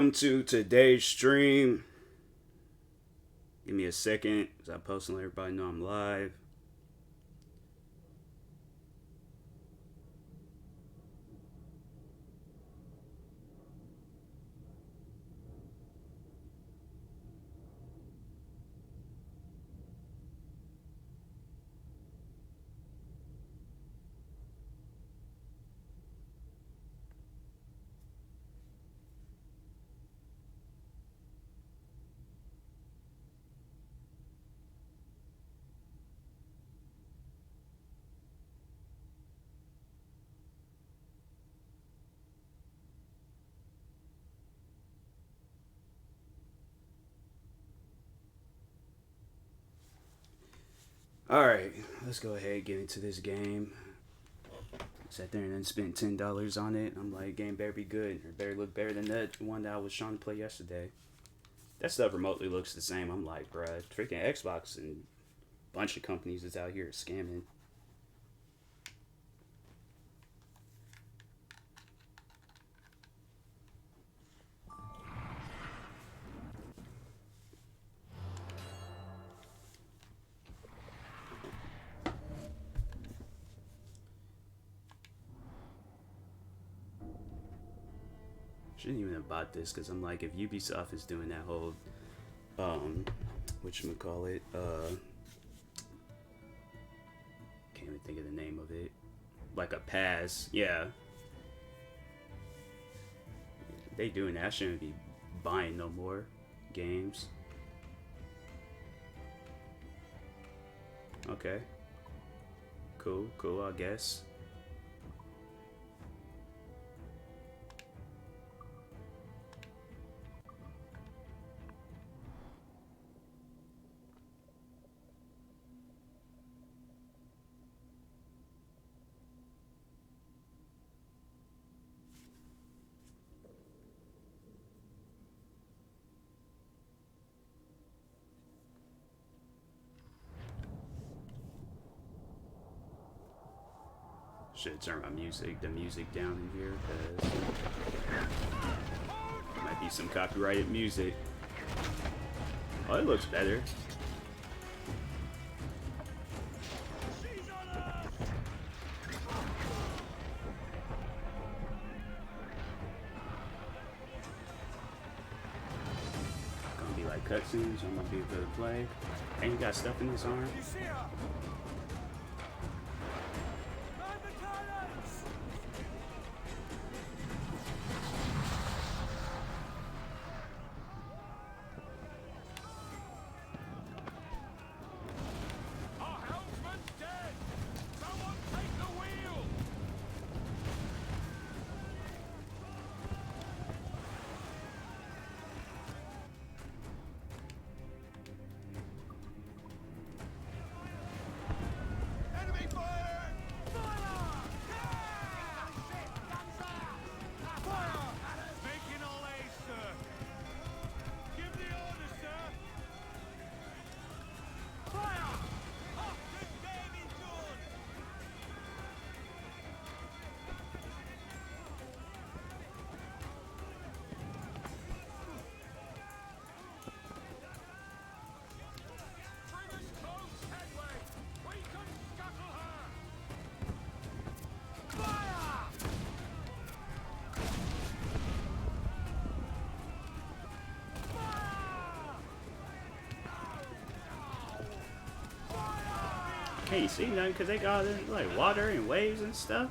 Welcome to today's stream. Give me a second as I post and let everybody know I'm live. Alright, let's go ahead and get into this game. Sat there and then spent $10 on it. I'm like, game better be good. Or better look better than that one that I was trying to play yesterday. That stuff remotely looks the same. I'm like, bruh, freaking Xbox and a bunch of companies is out here scamming. Shouldn't even have bought this because I'm like, if Ubisoft is doing that whole, whatchamacallit, can't even think of the name of it. Like a pass, yeah. They doing that, I shouldn't be buying no more games. Okay. Cool, I guess. Should turn the music down in here, because might be some copyrighted music. Oh, it looks better. Gonna be like cutscenes, I'm gonna be able to play. And you got stuff in this arm? Can't see nothing because they got like water and waves and stuff.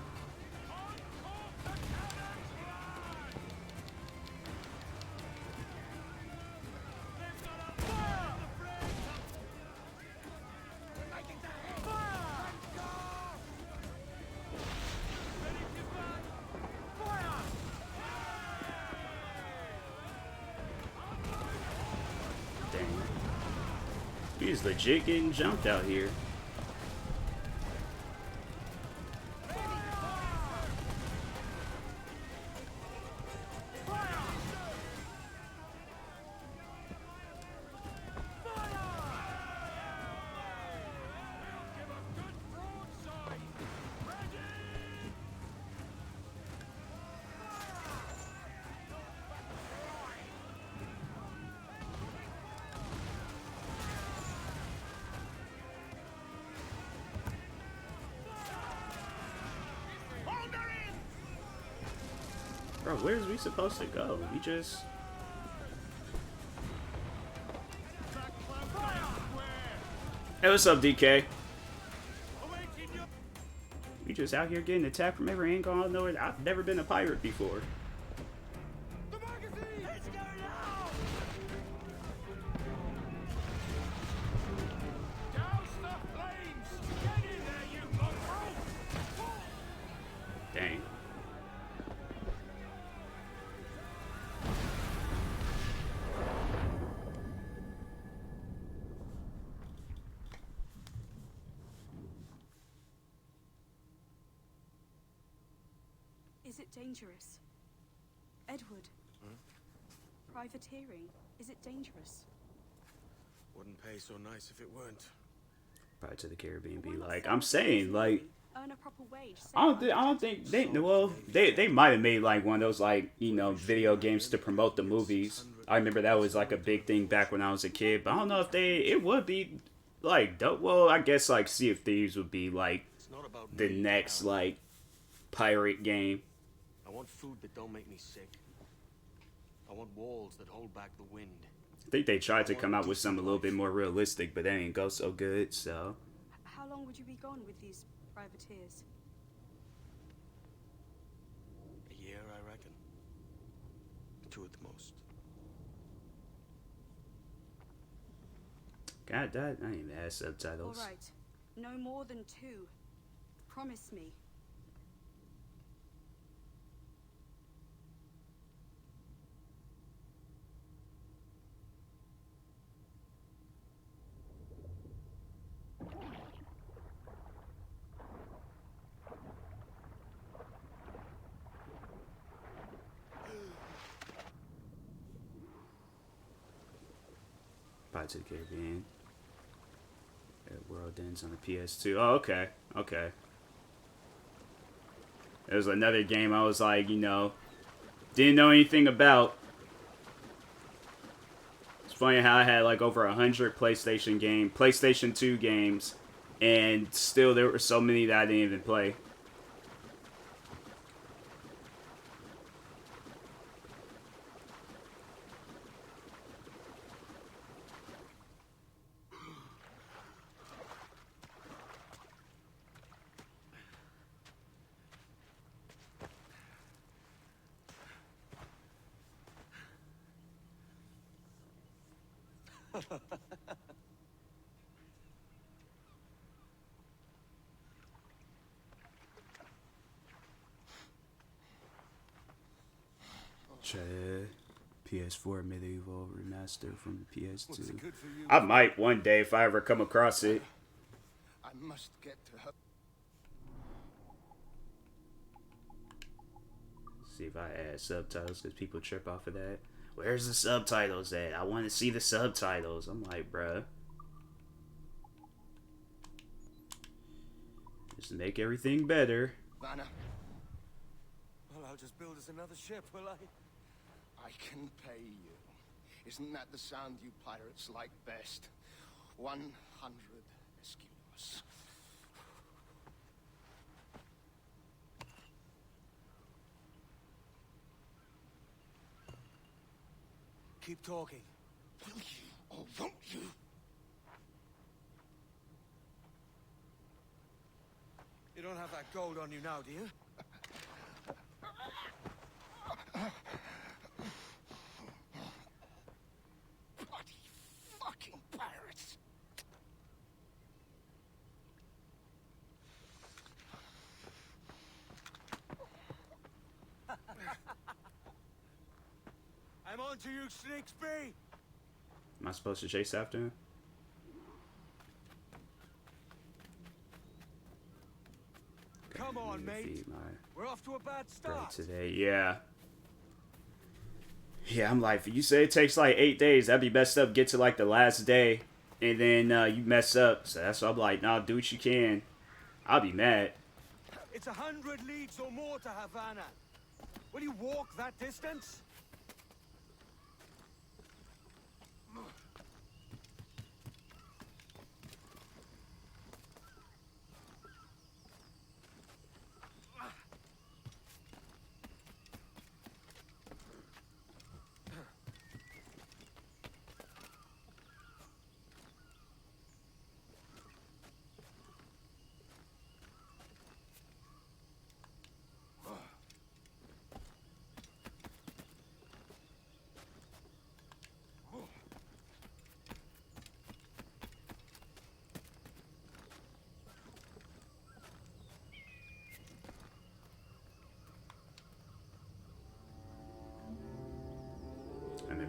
Dang. He's legit getting jumped out here. Bro, where's we supposed to go? We just... Hey, what's up, DK? We just out here getting attacked from every angle. I don't know. I've never been a pirate before. Dang. Is it dangerous? Edward? Privateering, is it dangerous? Wouldn't pay so nice if it weren't. Pirates of the Caribbean be like, I'm saying, like, earn a proper wage. I don't think they, well, they might have made like one of those, like, you know, video games to promote the movies. I remember that was like a big thing back when I was a kid, but I don't know if it would be like dope. Well, I guess like Sea of Thieves would be like the next like pirate game. I want food that don't make me sick. I want walls that hold back the wind. I think they tried to come out with something a little bit more realistic, but that didn't go so good, so. How long would you be gone with these privateers? A year, I reckon. 2 at the most. God, that I didn't even have subtitles. All right, no more than 2. Promise me. Pirates of the Caribbean. World Ends on the PS2. Oh, okay. Okay. It was another game I was like, you know, didn't know anything about. It's funny how I had like over 100 PlayStation 2 games, and still there were so many that I didn't even play. PS4 Medieval Remaster from the PS2. I might one day if I ever come across it. I must get to her. See if I add subtitles because people trip off of that. Where's the subtitles at? I want to see the subtitles. I'm like, bruh. Just make everything better. Vanna, Well, I'll just build us another ship, will I? I can pay you. Isn't that the sound you pirates like best? 100 escudos. Keep talking. Will you or won't you? You don't have that gold on you now, do you? Bloody fucking pirates! I'm on to you, Snakesby! Am I supposed to chase after him? Come on, mate. Feed my We're off to a bad bread start. today. Yeah. Yeah, I'm like, you say it takes like 8 days. That'd be messed up. Get to like the last day, and then you mess up. So that's why I'm like, nah, do what you can. I'll be mad. It's 100 leagues or more to Havana. Will you walk that distance?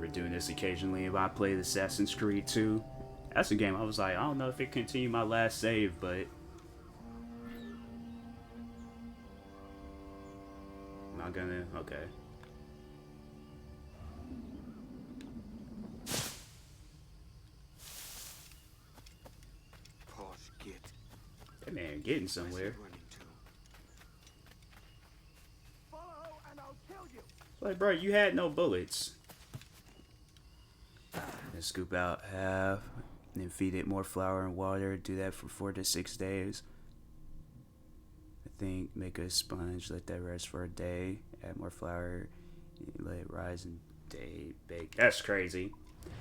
remember doing this occasionally if I played Assassin's Creed 2. That's a game I was like, I don't know if it continued my last save, but not gonna. Okay. Posh git. That man getting somewhere. Follow and I'll kill you. Like, bro, you had no bullets. And scoop out half, and then feed it more flour and water. Do that for 4 to 6 days. I think make a sponge, let that rest for a day. Add more flour, let it rise and day bake. That's crazy.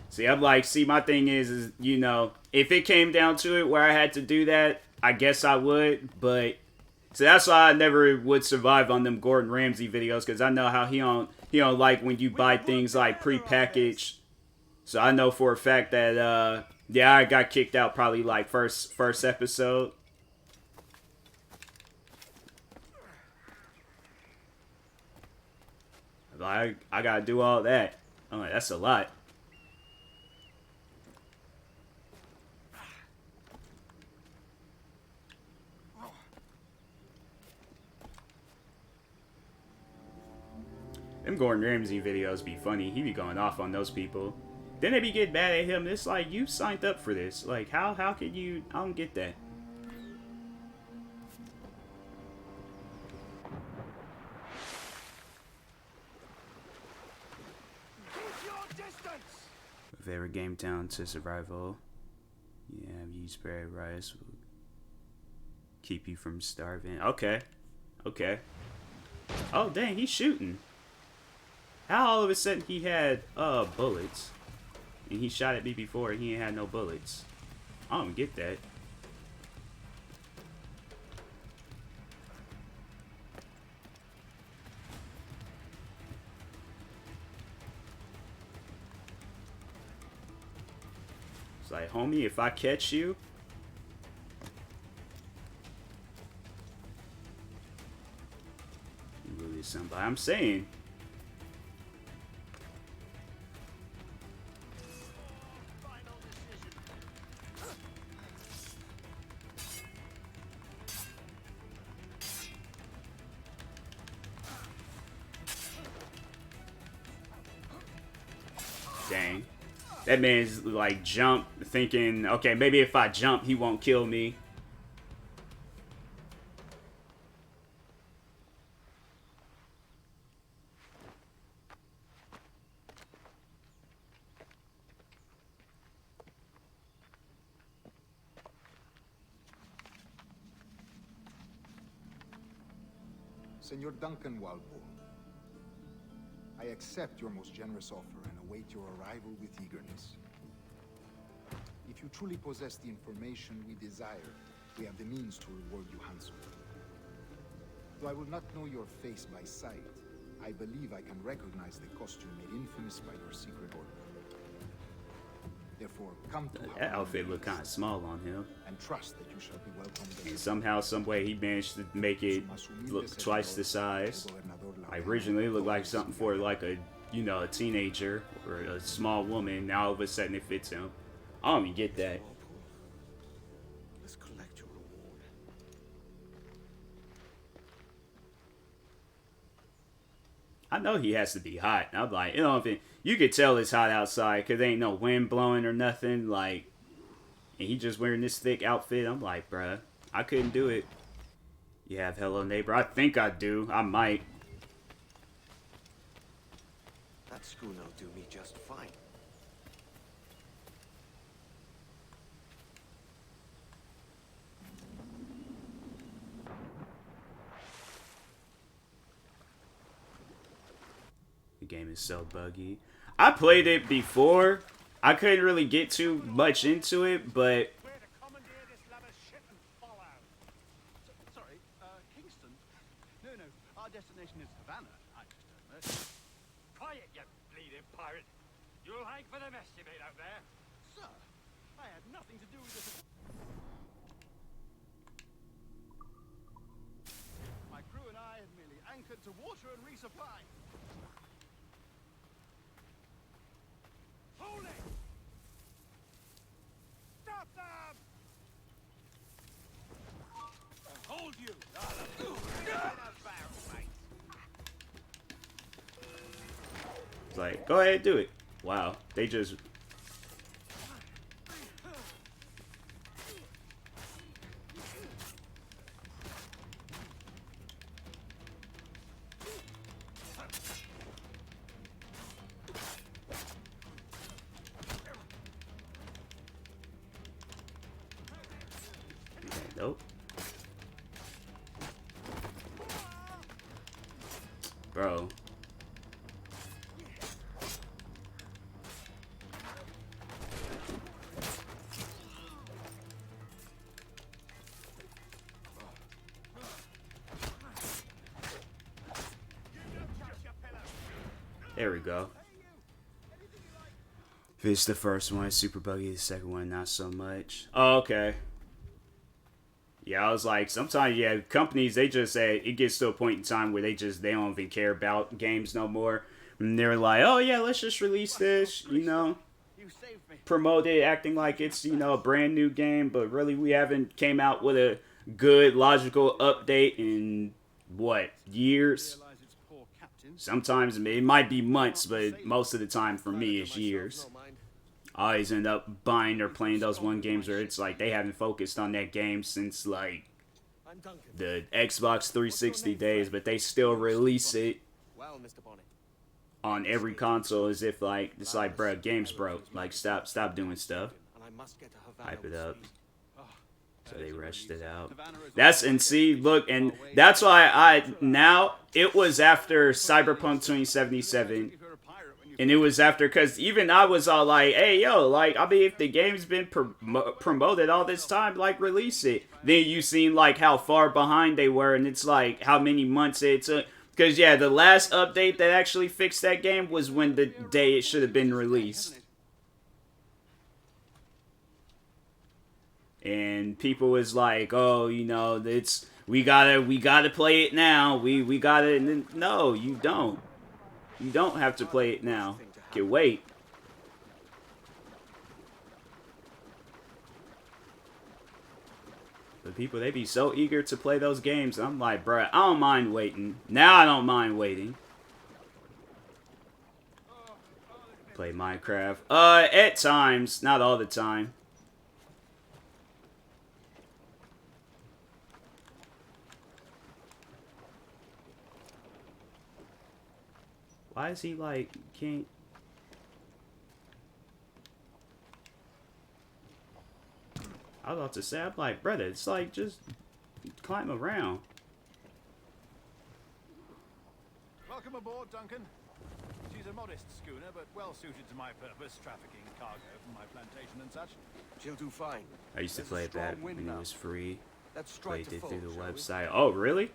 See, I'm like, my thing is, you know, if it came down to it where I had to do that, I guess I would, but so that's why I never would survive on them Gordon Ramsay videos, because I know how he don't like when you buy things like prepackaged. So I know for a fact that yeah, I got kicked out probably like first episode. Like, I gotta do all that. I'm like, that's a lot. Them Gordon Ramsay videos be funny. He be going off on those people. Then they be getting mad at him. It's like, you signed up for this. Like, how could you? I don't get that. Keep your distance. Favorite game down to survival. Yeah, you spread rice will keep you from starving. Okay. Okay. Oh, dang, he's shooting. How all of a sudden he had bullets? And he shot at me before and he ain't had no bullets. I don't get that. It's like, homie, if I catch you, you really somebody. I'm saying. Dang. That man's like jump thinking, okay, maybe if I jump, he won't kill me. Senor Duncan Walpole, I accept your most generous offer and await your arrival with eagerness. If you truly possess the information we desire, we have the means to reward you handsomely. Though I will not know your face by sight, I believe I can recognize the costume made infamous by your secret order. Therefore, come to That outfit looked kind of small on him. and trust that you shall be welcomed. And somehow, some way, he managed to make it look twice the size. Like, originally, it looked like something for like a, you know, a teenager or a small woman. Now all of a sudden, it fits him. I don't even get that. Let's collect your reward. I know he has to be hot. I'm like, you know, if you could tell it's hot outside because there ain't no wind blowing or nothing. Like, and he just wearing this thick outfit. I'm like, bruh, I couldn't do it. You have hello neighbor. I think I do. I might. That schooner'll do me just fine. The game is so buggy. I played it before. I couldn't really get too much into it, but Where to commandeer this lavish ship and fall out. Sorry, Kingston? No, our destination is Havana. I just don't know. Quiet, you bleeding pirate. You'll hang for the mess you made out there. Sir, I had nothing to do with this. My crew and I have merely anchored to water and resupply. Like, go ahead, do it. Wow, they just. Nope. Bro. There we go. If it's the first one, super buggy. The second one, not so much. Oh, okay. Yeah, I was like, sometimes, yeah, companies, they just say, it gets to a point in time where they don't even care about games no more. And they're like, oh, yeah, let's just release this, you know, promote it, acting like it's, you know, a brand new game. But really, we haven't came out with a good, logical update in, what, years? Sometimes it might be months, but most of the time for me it's years. I always end up buying or playing those one games where it's like they haven't focused on that game since like the Xbox 360 days, but they still release it on every console as if like it's like, bro, game's broke. Like stop doing stuff. Hype it up. So they rushed it out. That's, and see, look, and that's why now, it was after Cyberpunk 2077, and it was after, because even I was all like, hey, yo, like, I mean, if the game's been promoted all this time, like, release it. Then you seen, like, how far behind they were, and it's like, how many months it took. Because, yeah, the last update that actually fixed that game was when the day it should have been released. And people was like, oh, you know, we gotta play it now. We gotta, and no, you don't. You don't have to play it now. You can wait. But people, they be so eager to play those games. I'm like, bruh, I don't mind waiting. Now I don't mind waiting. Play Minecraft. At times, not all the time. Why is he like, can't... I was about to say, I'm like, brother, it's like, just climb around. Welcome aboard, Duncan. She's a modest schooner, but well suited to my purpose, trafficking cargo from my plantation and such. She'll do fine. I used to play it back when it was free. Let's Played it through the shall we? website. Oh, really?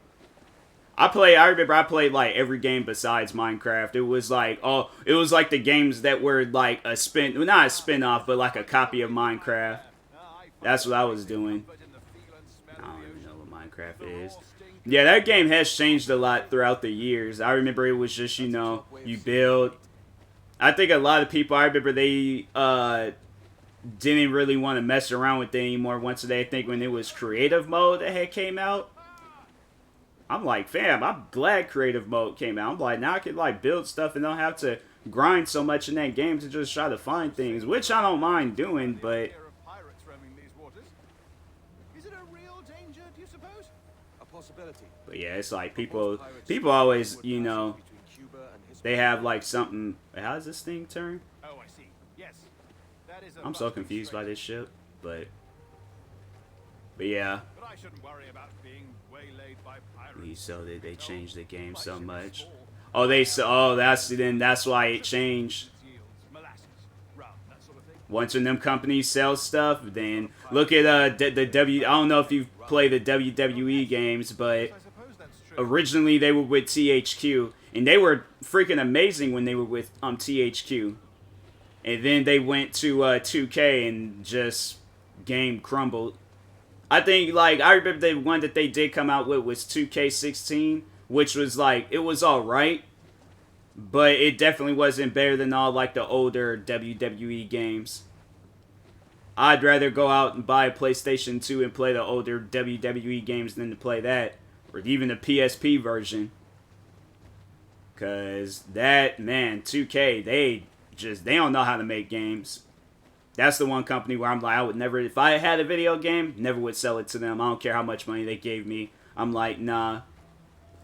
I remember I played like every game besides Minecraft. It was like, oh, it was like the games that were like not a spin-off, but like a copy of Minecraft. That's what I was doing. I don't even know what Minecraft is. Yeah, that game has changed a lot throughout the years. I remember it was just, you know, you build. I think a lot of people, I remember they didn't really want to mess around with it anymore once they think when it was creative mode that had came out. I'm like, fam, I'm glad creative mode came out. I'm like, now I can like build stuff and don't have to grind so much in that game to just try to find things, which I don't mind doing, but Is it a real danger, do you suppose? A possibility. but yeah, it's like people always, you know, they have like something. Wait, how does this thing turn? Oh, I see. Yes. That is a I'm so confused by this ship, but yeah. But I shouldn't worry about being waylaid by pirates. So they changed the game so much. Oh, that's why it changed. Once when them companies sell stuff, then look at the I don't know if you play the WWE games, but originally they were with THQ, and they were freaking amazing when they were with THQ. And then they went to 2K and just game crumbled. I think, like, I remember the one that they did come out with was 2K16, which was, like, it was alright, but it definitely wasn't better than all, like, the older WWE games. I'd rather go out and buy a PlayStation 2 and play the older WWE games than to play that, or even the PSP version. Cause that, man, 2K, they don't know how to make games. That's the one company where I'm like, I would never, if I had a video game, never would sell it to them. I don't care how much money they gave me. I'm like, nah,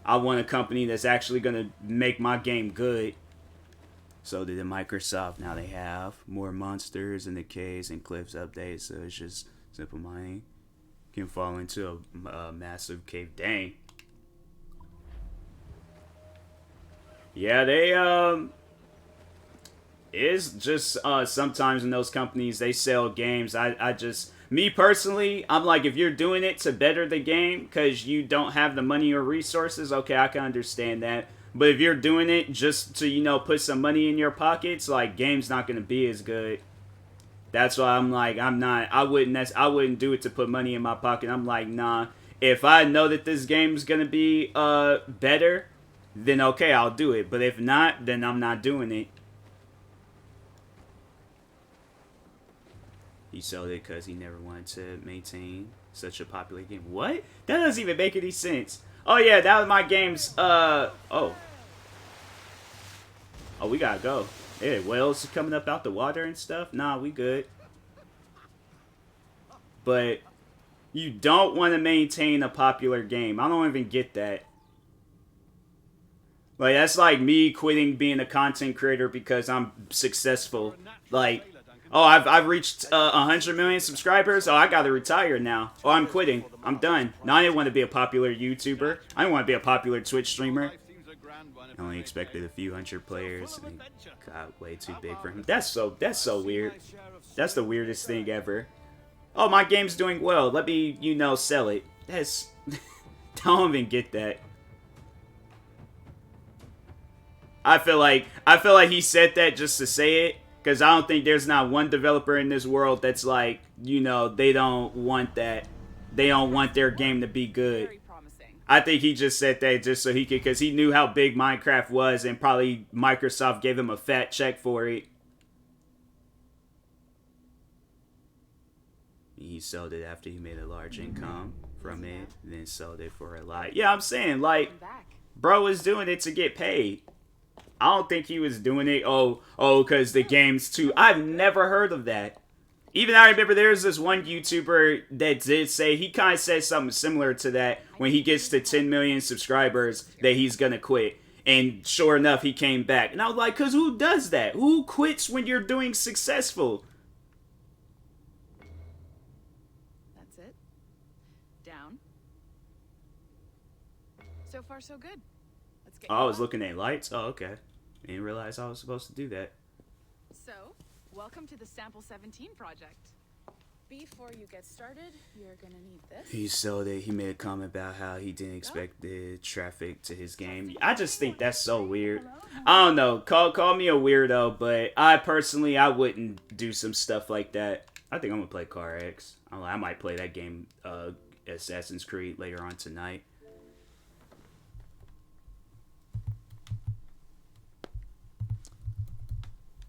I want a company that's actually gonna make my game good. So did Microsoft. Now they have more monsters and the caves and cliffs updates. So it's just simple mining. Can fall into a massive cave. Dang. Yeah, they it's just sometimes in those companies they sell games. I just, me personally, I'm like, if you're doing it to better the game because you don't have the money or resources, okay, I can understand that. But if you're doing it just to, you know, put some money in your pockets, like, game's not gonna be as good. That's why I'm like, I wouldn't do it to put money in my pocket. I'm like, nah, if I know that this game's gonna be better, then okay, I'll do it. But if not, then I'm not doing it. He sold it because he never wanted to maintain such a popular game. What? That doesn't even make any sense. Oh yeah, that was my game's, oh. Oh, we gotta go. Yeah, whales coming up out the water and stuff? Nah, we good. But you don't want to maintain a popular game. I don't even get that. Like, that's like me quitting being a content creator because I'm successful. Like, oh, I've reached 100 million subscribers. Oh, I gotta retire now. Oh, I'm quitting. I'm done. No, I didn't want to be a popular YouTuber. I didn't want to be a popular Twitch streamer. I only expected a few hundred players, and it got way too big for him. That's so weird. That's the weirdest thing ever. Oh, my game's doing well. Let me, you know, sell it. That's... don't even get that. I feel like he said that just to say it. Because I don't think there's not one developer in this world that's like, you know, they don't want that. They don't want their game to be good. I think he just said that just so he could, because he knew how big Minecraft was and probably Microsoft gave him a fat check for it. He sold it after he made a large income from it, and then sold it for a lot. Yeah, I'm saying, like, bro was doing it to get paid. I don't think he was doing it, because the game's too... I've never heard of that. Even I remember there's this one YouTuber that did say, he kind of said something similar to that when he gets to 10 million subscribers that he's gonna quit. And sure enough, he came back. And I was like, because who does that? Who quits when you're doing successful? That's it. Down. So far, so good. Let's get. Oh, I was looking at lights? Oh, okay. Didn't realize I was supposed to do that. So, welcome to the Sample 17 project. Before you get started, you're gonna need this. He sold it. He made a comment about how he didn't expect the traffic to his game. I just think that's so weird. I don't know. Call me a weirdo, but I personally, I wouldn't do some stuff like that. I think I'm gonna play Car X. I might play that game, Assassin's Creed, later on tonight.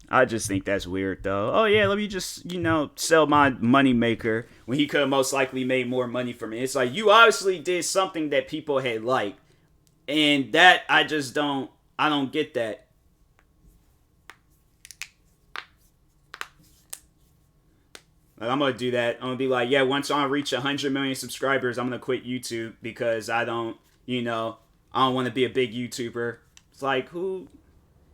I just think that's weird, though. Oh, yeah, let me just, you know, sell my money maker when he could have most likely made more money from it. It's like, you obviously did something that people had liked. And that, I don't get that. Like, I'm going to do that. I'm going to be like, yeah, once I reach 100 million subscribers, I'm going to quit YouTube because I don't, you know, I don't want to be a big YouTuber. It's like, who...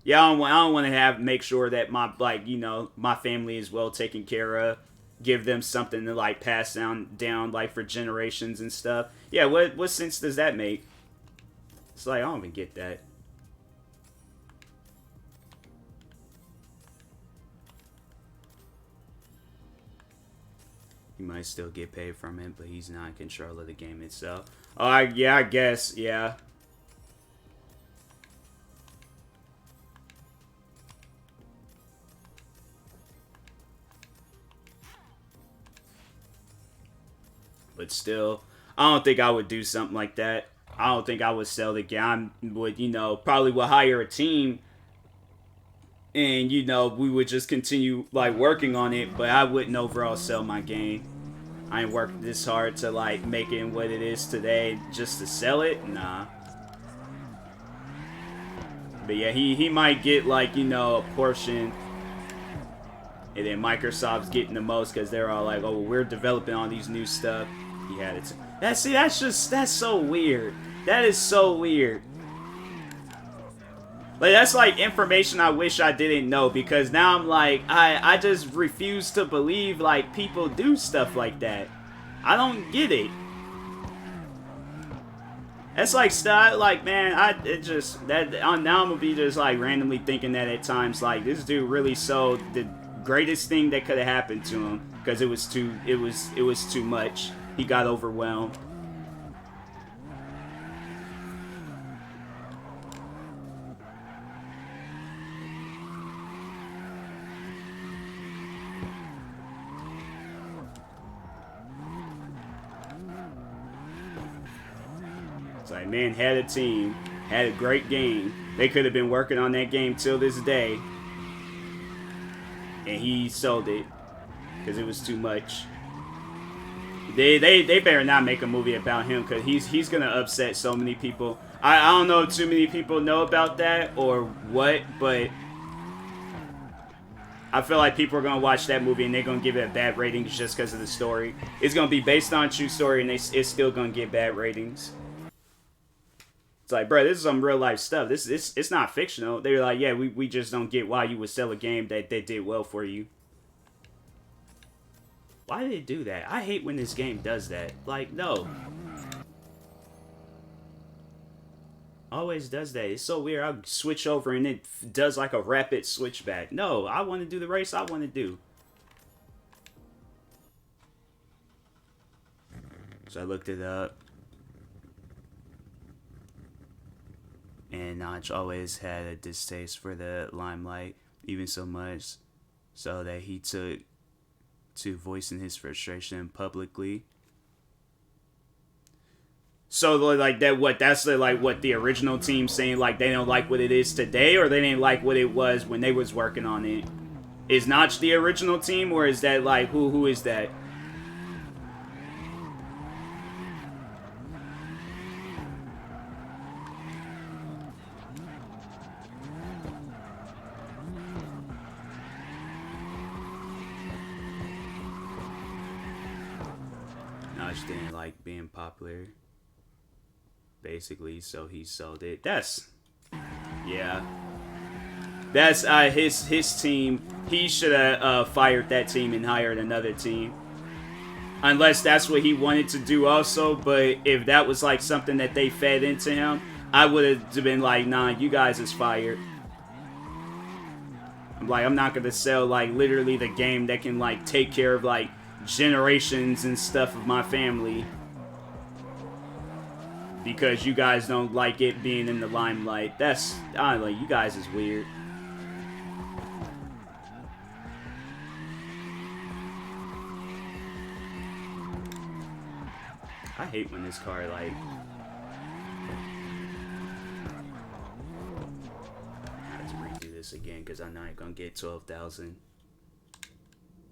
Yeah, I don't want to make sure that my, like, you know, my family is well taken care of. Give them something to, like, pass down like, for generations and stuff. Yeah, what sense does that make? It's like, I don't even get that. He might still get paid from it, but he's not in control of the game itself. Oh, yeah, I guess, yeah. But still, I don't think I would do something like that. I don't think I would sell the game. I would, you know, probably would hire a team. And, you know, we would just continue, like, working on it. But I wouldn't overall sell my game. I ain't worked this hard to, like, make it what it is today just to sell it. Nah. But yeah, he might get like, you know, a portion. And then Microsoft's getting the most because they're all like, oh, well, we're developing all these new stuff. He had it. That's so weird. That is so weird. Like, that's like information I wish I didn't know, because now I'm like, I just refuse to believe like people do stuff like that. I don't get it. That's like stuff like, man, now I'm gonna be just like randomly thinking that at times like this dude really sold the greatest thing that could have happened to him because it was too much. He got overwhelmed. It's like, man, had a team, had a great game. They could have been working on that game till this day. And he sold it because it was too much. They better not make a movie about him because he's gonna upset so many people. I don't know if too many people know about that or what, but I feel like people are gonna watch that movie and they're gonna give it bad ratings just because of the story. It's gonna be based on a true story and it's still gonna get bad ratings. It's like, bro, this is some real life stuff. It's not fictional. They're like, yeah, we just don't get why you would sell a game that did well for you. Why did it do that? I hate when this game does that. Like, no. Always does that. It's so weird. I'll switch over and it does like a rapid switchback. No, I want to do the race I want to do. So I looked it up. And Notch always had a distaste for the limelight, even so much so that he took to voicing his frustration publicly. So like that's the original team saying like they don't like what it is today, or they didn't like what it was when they was working on it. Is Notch the original team, or is that like who is that? Notch didn't like being popular, basically, so he sold it. That's his team. He should have fired that team and hired another team, unless that's what he wanted to do also. But if that was like something that they fed into him, I would have been like, nah, you guys is fired. I'm like, I'm not gonna sell like literally the game that can like take care of like generations and stuff of my family because you guys don't like it being in the limelight. That's, I don't know, you guys is weird. I hate when this car like I have to redo this again because I'm not gonna get 12,000.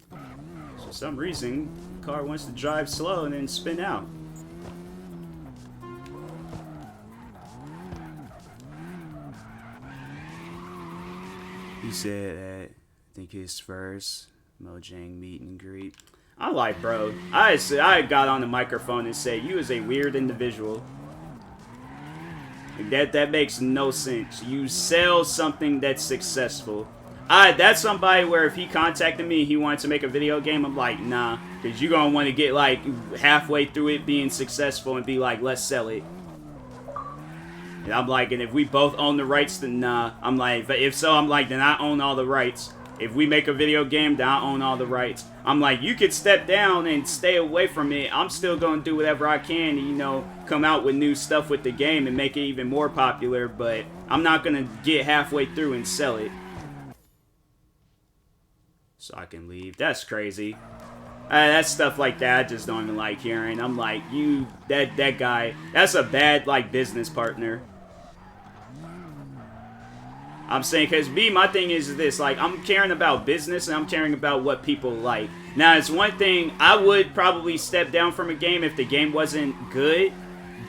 For some reason, the car wants to drive slow and then spin out. He said that, I think his first Mojang meet and greet. I'm like, bro, I got on the microphone and said, you is a weird individual. That makes no sense. You sell something that's successful. That's somebody where if he contacted me, he wanted to make a video game, I'm like, nah, because you're going to want to get like halfway through it being successful and be like, let's sell it. And I'm like, and if we both own the rights, then nah. I'm like, if so, I'm like, then I own all the rights. If we make a video game, then I own all the rights. I'm like, you could step down and stay away from it. I'm still going to do whatever I can to, you know, come out with new stuff with the game and make it even more popular, but I'm not going to get halfway through and sell it. So I can leave. That's crazy. That's stuff like that I just don't even like hearing. I'm like, that guy, that's a bad, like, business partner. I'm saying, because my thing is this, like, I'm caring about business and I'm caring about what people like. Now, it's one thing, I would probably step down from a game if the game wasn't good,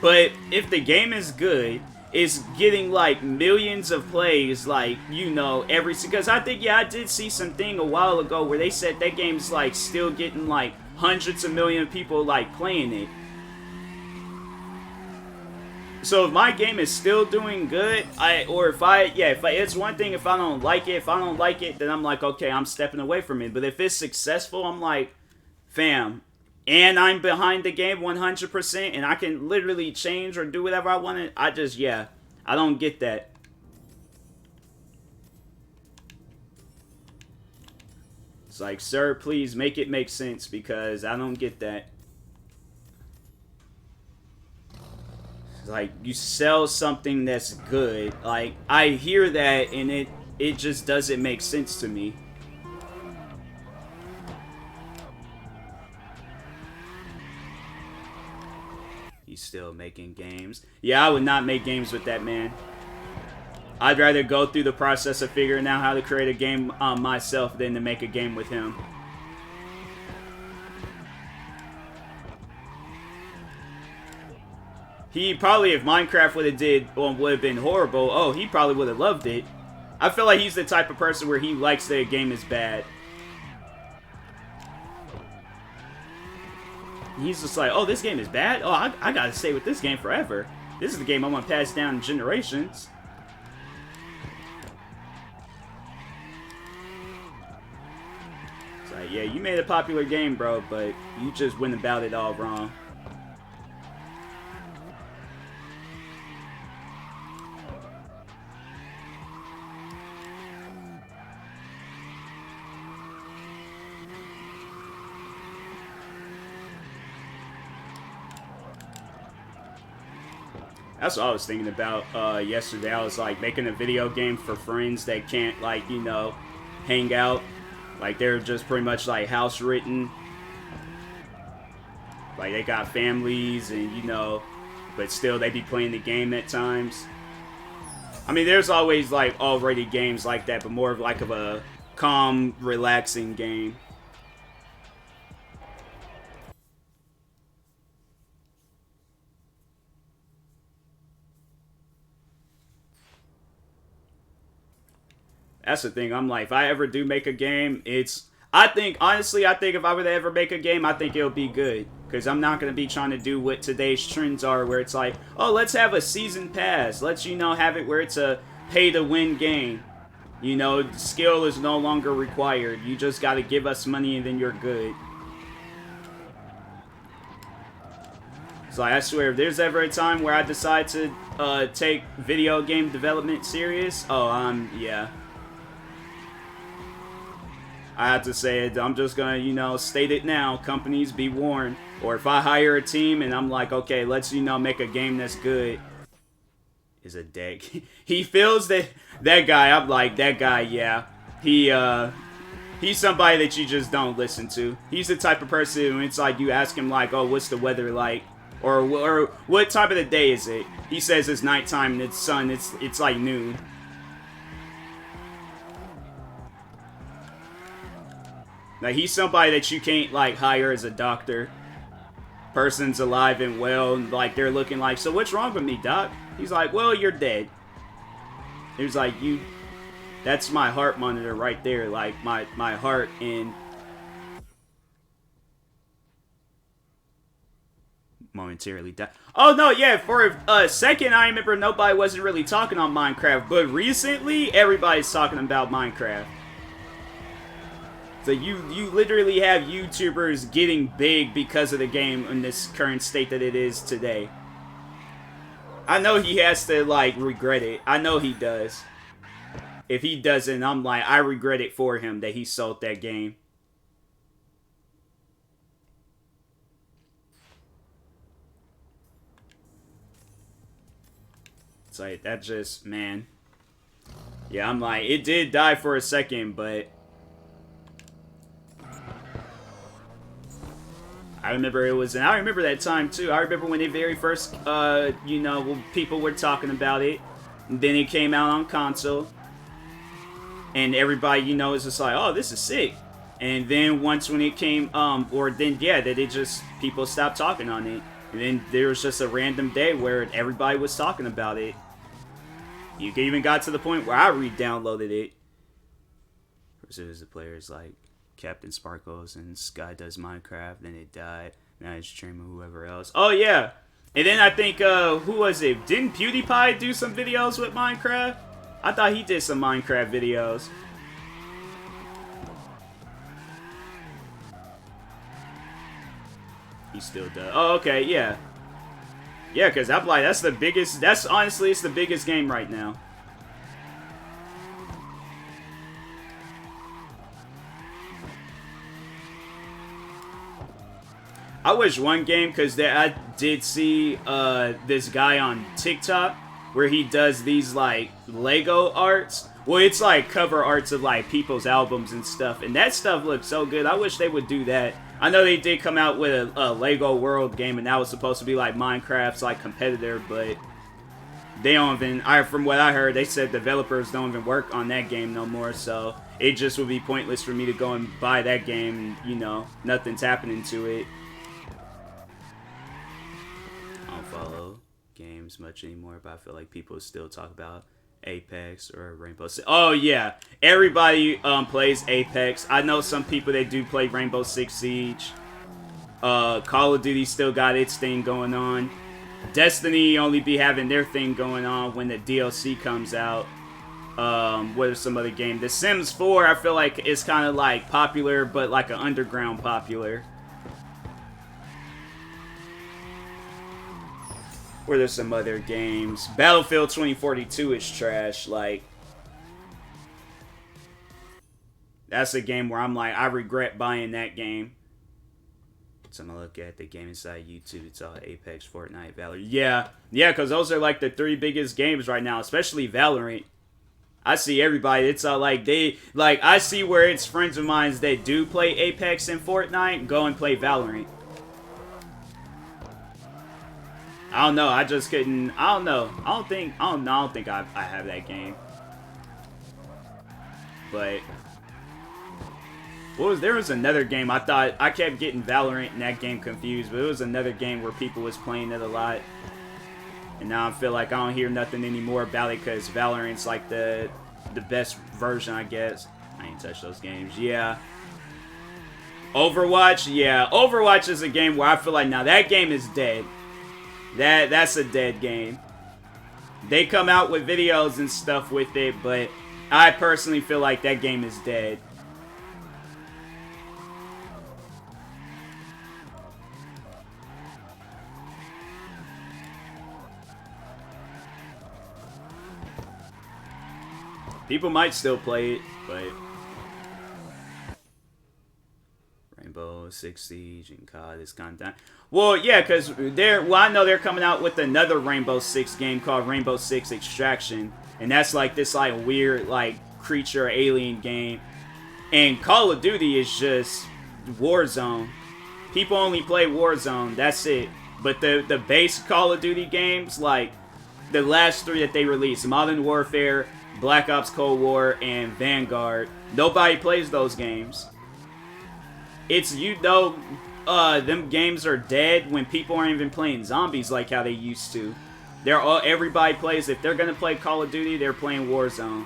but if the game is good is getting like millions of plays, like, you know, every, because I think, yeah, I did see something a while ago where they said that game's like still getting like hundreds of million people like playing it. So if my game is still doing good, it's one thing if I don't like it, then I'm like, okay, I'm stepping away from it. But if it's successful, I'm like, fam, and I'm behind the game 100%, and I can literally change or do whatever I want to, I don't get that. It's like, sir, please make it make sense, because I don't get that. Like, you sell something that's good. Like, I hear that, and it just doesn't make sense to me. He's still making games. Yeah, I would not make games with that man. I'd rather go through the process of figuring out how to create a game myself than to make a game with him. He probably, if Minecraft would have been horrible, oh, he probably would have loved it. I feel like he's the type of person where he likes that a game is bad. He's just like, oh, this game is bad? Oh, I gotta stay with this game forever. This is the game I'm gonna pass down generations. It's like, yeah, you made a popular game, bro, but you just went about it all wrong. That's what I was thinking about yesterday. I was like making a video game for friends that can't, like, you know, hang out. Like, they're just pretty much like house written. Like, they got families and, you know, but still they be playing the game at times. I mean, there's always like already games like that, but more of like of a calm, relaxing game. That's the thing. I'm like, if I ever do make a game, honestly, I think if I were to ever make a game, I think it'll be good. Because I'm not going to be trying to do what today's trends are, where it's like, oh, let's have a season pass. Let's, you know, have it where it's a pay-to-win game. You know, skill is no longer required. You just got to give us money and then you're good. It's like, I swear, if there's ever a time where I decide to take video game development serious, yeah. I have to say it. I'm just going to, you know, state it now. Companies, be warned. Or if I hire a team and I'm like, okay, let's, you know, make a game that's good. Is a dick. He feels that guy. I'm like, that guy, yeah. He's somebody that you just don't listen to. He's the type of person when it's like you ask him like, oh, what's the weather like? Or what time of the day is it? He says it's nighttime and it's sun. It's like noon. Like, he's somebody that you can't, like, hire as a doctor. Person's alive and well, and, like, they're looking like, so what's wrong with me, doc? He's like, well, you're dead. He's like, that's my heart monitor right there, like, my heart, and momentarily died. Oh, no, yeah, for a second, I remember nobody wasn't really talking on Minecraft, but recently, everybody's talking about Minecraft. So you literally have YouTubers getting big because of the game in this current state that it is today. I know he has to, like, regret it. I know he does. If he doesn't, I'm like, I regret it for him that he sold that game. It's like, that just, man. Yeah, I'm like, it did die for a second, but I remember and I remember that time too. I remember when it very first, you know, when people were talking about it. And then it came out on console. And everybody, you know, is just like, oh, this is sick. And then once when it came, people stopped talking on it. And then there was just a random day where everybody was talking about it. You even got to the point where I re-downloaded it. So the players like Captain Sparkles and Sky Does Minecraft, then it died. Now it's streaming whoever else. Oh yeah, and then I think who was it? Didn't PewDiePie do some videos with Minecraft? I thought he did some Minecraft videos. He still does. Oh, okay, yeah. Yeah, because I'm like, that's the biggest, that's honestly, it's the biggest game right now. I wish one game, because I did see this guy on TikTok where he does these, like, Lego arts. Well, it's, like, cover arts of, like, people's albums and stuff. And that stuff looks so good. I wish they would do that. I know they did come out with a Lego World game, and that was supposed to be, like, Minecraft's, like, competitor, but they don't even, from what I heard, they said developers don't even work on that game no more, so it just would be pointless for me to go and buy that game, and, you know, nothing's happening to it. I don't follow games much anymore, but I feel like people still talk about Apex or Rainbow Six. Oh yeah, everybody plays Apex. I know some people that do play Rainbow Six Siege. Call of Duty still got its thing going on. Destiny only be having their thing going on when the DLC comes out. What are some other games? The Sims 4 I feel like is kind of like popular, but like an underground popular. Or there's some other games. Battlefield 2042 is trash. Like, that's a game where I'm like, I regret buying that game. So I'm gonna look at the game inside YouTube. It's all Apex, Fortnite, Valorant. Yeah, because those are like the 3 biggest games right now, especially Valorant. I see everybody. It's all like I see where it's friends of mine that do play Apex and Fortnite go and play Valorant. I don't know. I just couldn't. I don't know. I don't think I have that game. But there was another game. I thought I kept getting Valorant and that game confused, but it was another game where people was playing it a lot. And now I feel like I don't hear nothing anymore about it because Valorant's like the best version, I guess. I ain't touched those games. Yeah. Overwatch. Yeah, Overwatch is a game where I feel like now that game is dead. That's a dead game. They come out with videos and stuff with it, but I personally feel like that game is dead. People might still play it, but Rainbow Six Siege and COD is kind of done. Well, yeah, because I know they're coming out with another Rainbow Six game called Rainbow Six Extraction, and that's like this like weird like creature alien game. And Call of Duty is just Warzone. People only play Warzone. That's it. But the base Call of Duty games, like the last 3 that they released, Modern Warfare, Black Ops Cold War, and Vanguard, nobody plays those games. It's, you know, them games are dead when people aren't even playing zombies like how they used to. Everybody plays, if they're gonna play Call of Duty, they're playing Warzone.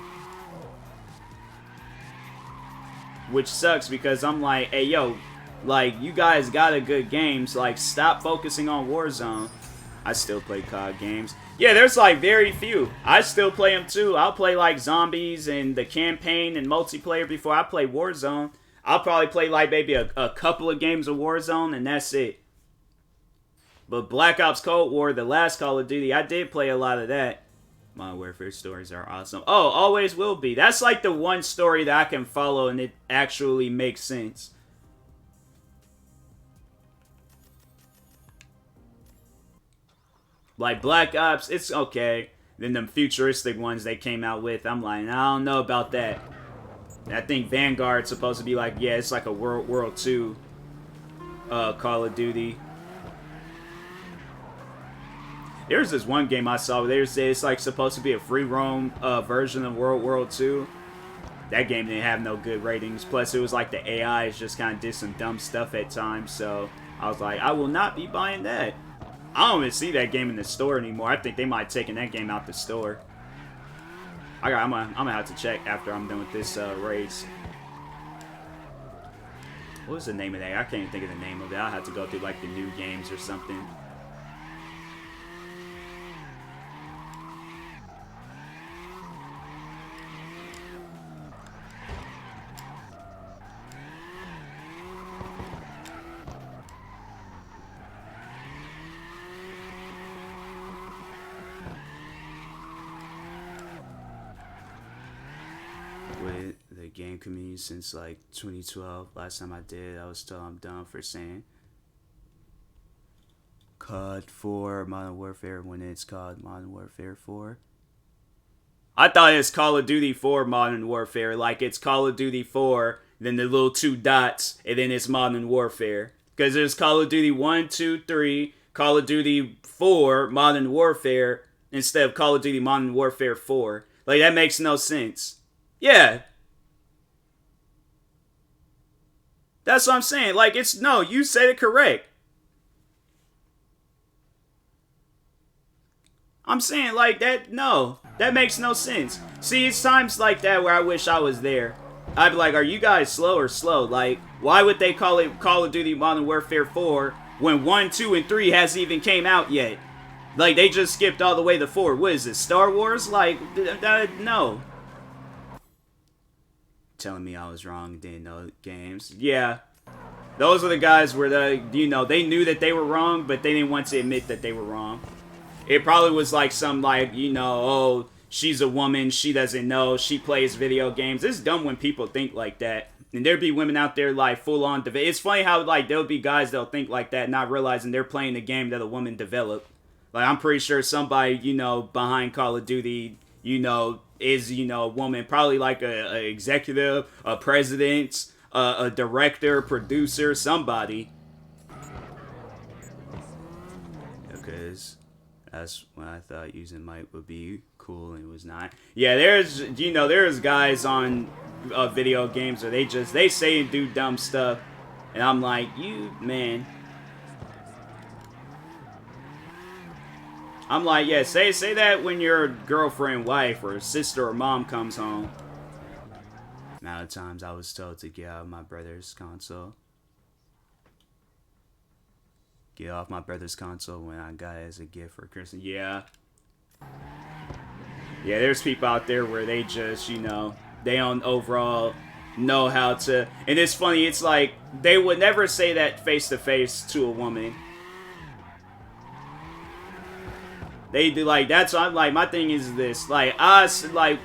Which sucks because I'm like, hey yo, like you guys got a good games, like stop focusing on Warzone. I still play COD games. Yeah, there's like very few. I still play them too. I'll play like zombies and the campaign and multiplayer before I play Warzone. I'll probably play like maybe a couple of games of Warzone and that's it. But Black Ops Cold War, the last Call of Duty, I did play a lot of that. Modern Warfare stories are awesome. Oh, always will be. That's like the one story that I can follow and it actually makes sense. Like Black Ops, it's okay. Then them futuristic ones they came out with, I'm like, I don't know about that. I think Vanguard's supposed to be like, yeah, it's like a World 2 Call of Duty. There's this one game I saw where they say it's like supposed to be a free roam version of World 2. That game didn't have no good ratings. Plus, it was like the AI just kind of did some dumb stuff at times. So I was like, I will not be buying that. I don't even see that game in the store anymore. I think they might have taken that game out the store. I'm gonna have to check after I'm done with this race. What was the name of that? I can't even think of the name of it. I'll have to go through like the new games or something. With the game community since like 2012. Last time I did, I was told I'm done for saying COD 4 Modern Warfare when it's called Modern Warfare 4. I thought it's Call of Duty 4 Modern Warfare, like it's Call of Duty 4, then the little 2 dots, and then it's Modern Warfare. Because there's Call of Duty 1, 2, 3, Call of Duty 4 Modern Warfare, instead of Call of Duty Modern Warfare 4. Like, that makes no sense. Yeah. That's what I'm saying. Like, it's, no, you said it correct. I'm saying, like, that, no. That makes no sense. See, it's times like that where I wish I was there. I'd be like, are you guys slow or slow? Like, why would they call it Call of Duty Modern Warfare 4 when 1, 2, and 3 hasn't even came out yet? Like, they just skipped all the way to 4. What is this, Star Wars? Like, no. Telling me I was wrong, didn't know games. Yeah. Those are the guys where, they knew that they were wrong, but they didn't want to admit that they were wrong. It probably was like some, like, oh, she's a woman, she doesn't know, she plays video games. It's dumb when people think like that. And there'd be women out there, like, full-on. It's funny how, like, there'll be guys that'll think like that, not realizing they're playing the game that a woman developed. Like, I'm pretty sure somebody, behind Call of Duty, is, a woman. Probably like a executive, a president, a director, producer, somebody. Because that's when I thought using mic would be cool, and it was not. Yeah, there's guys on video games where they say and do dumb stuff, and I'm like, man. I'm like, yeah, say that when your girlfriend, wife, or sister or mom comes home. Amount of times I was told to get out of my brother's console. Get off my brother's console when I got it as a gift for Christmas. Yeah. Yeah, there's people out there where they just, they don't overall know how to. And it's funny, it's like, they would never say that face to face to a woman. They do, like, that's what I'm like. My thing is this, like,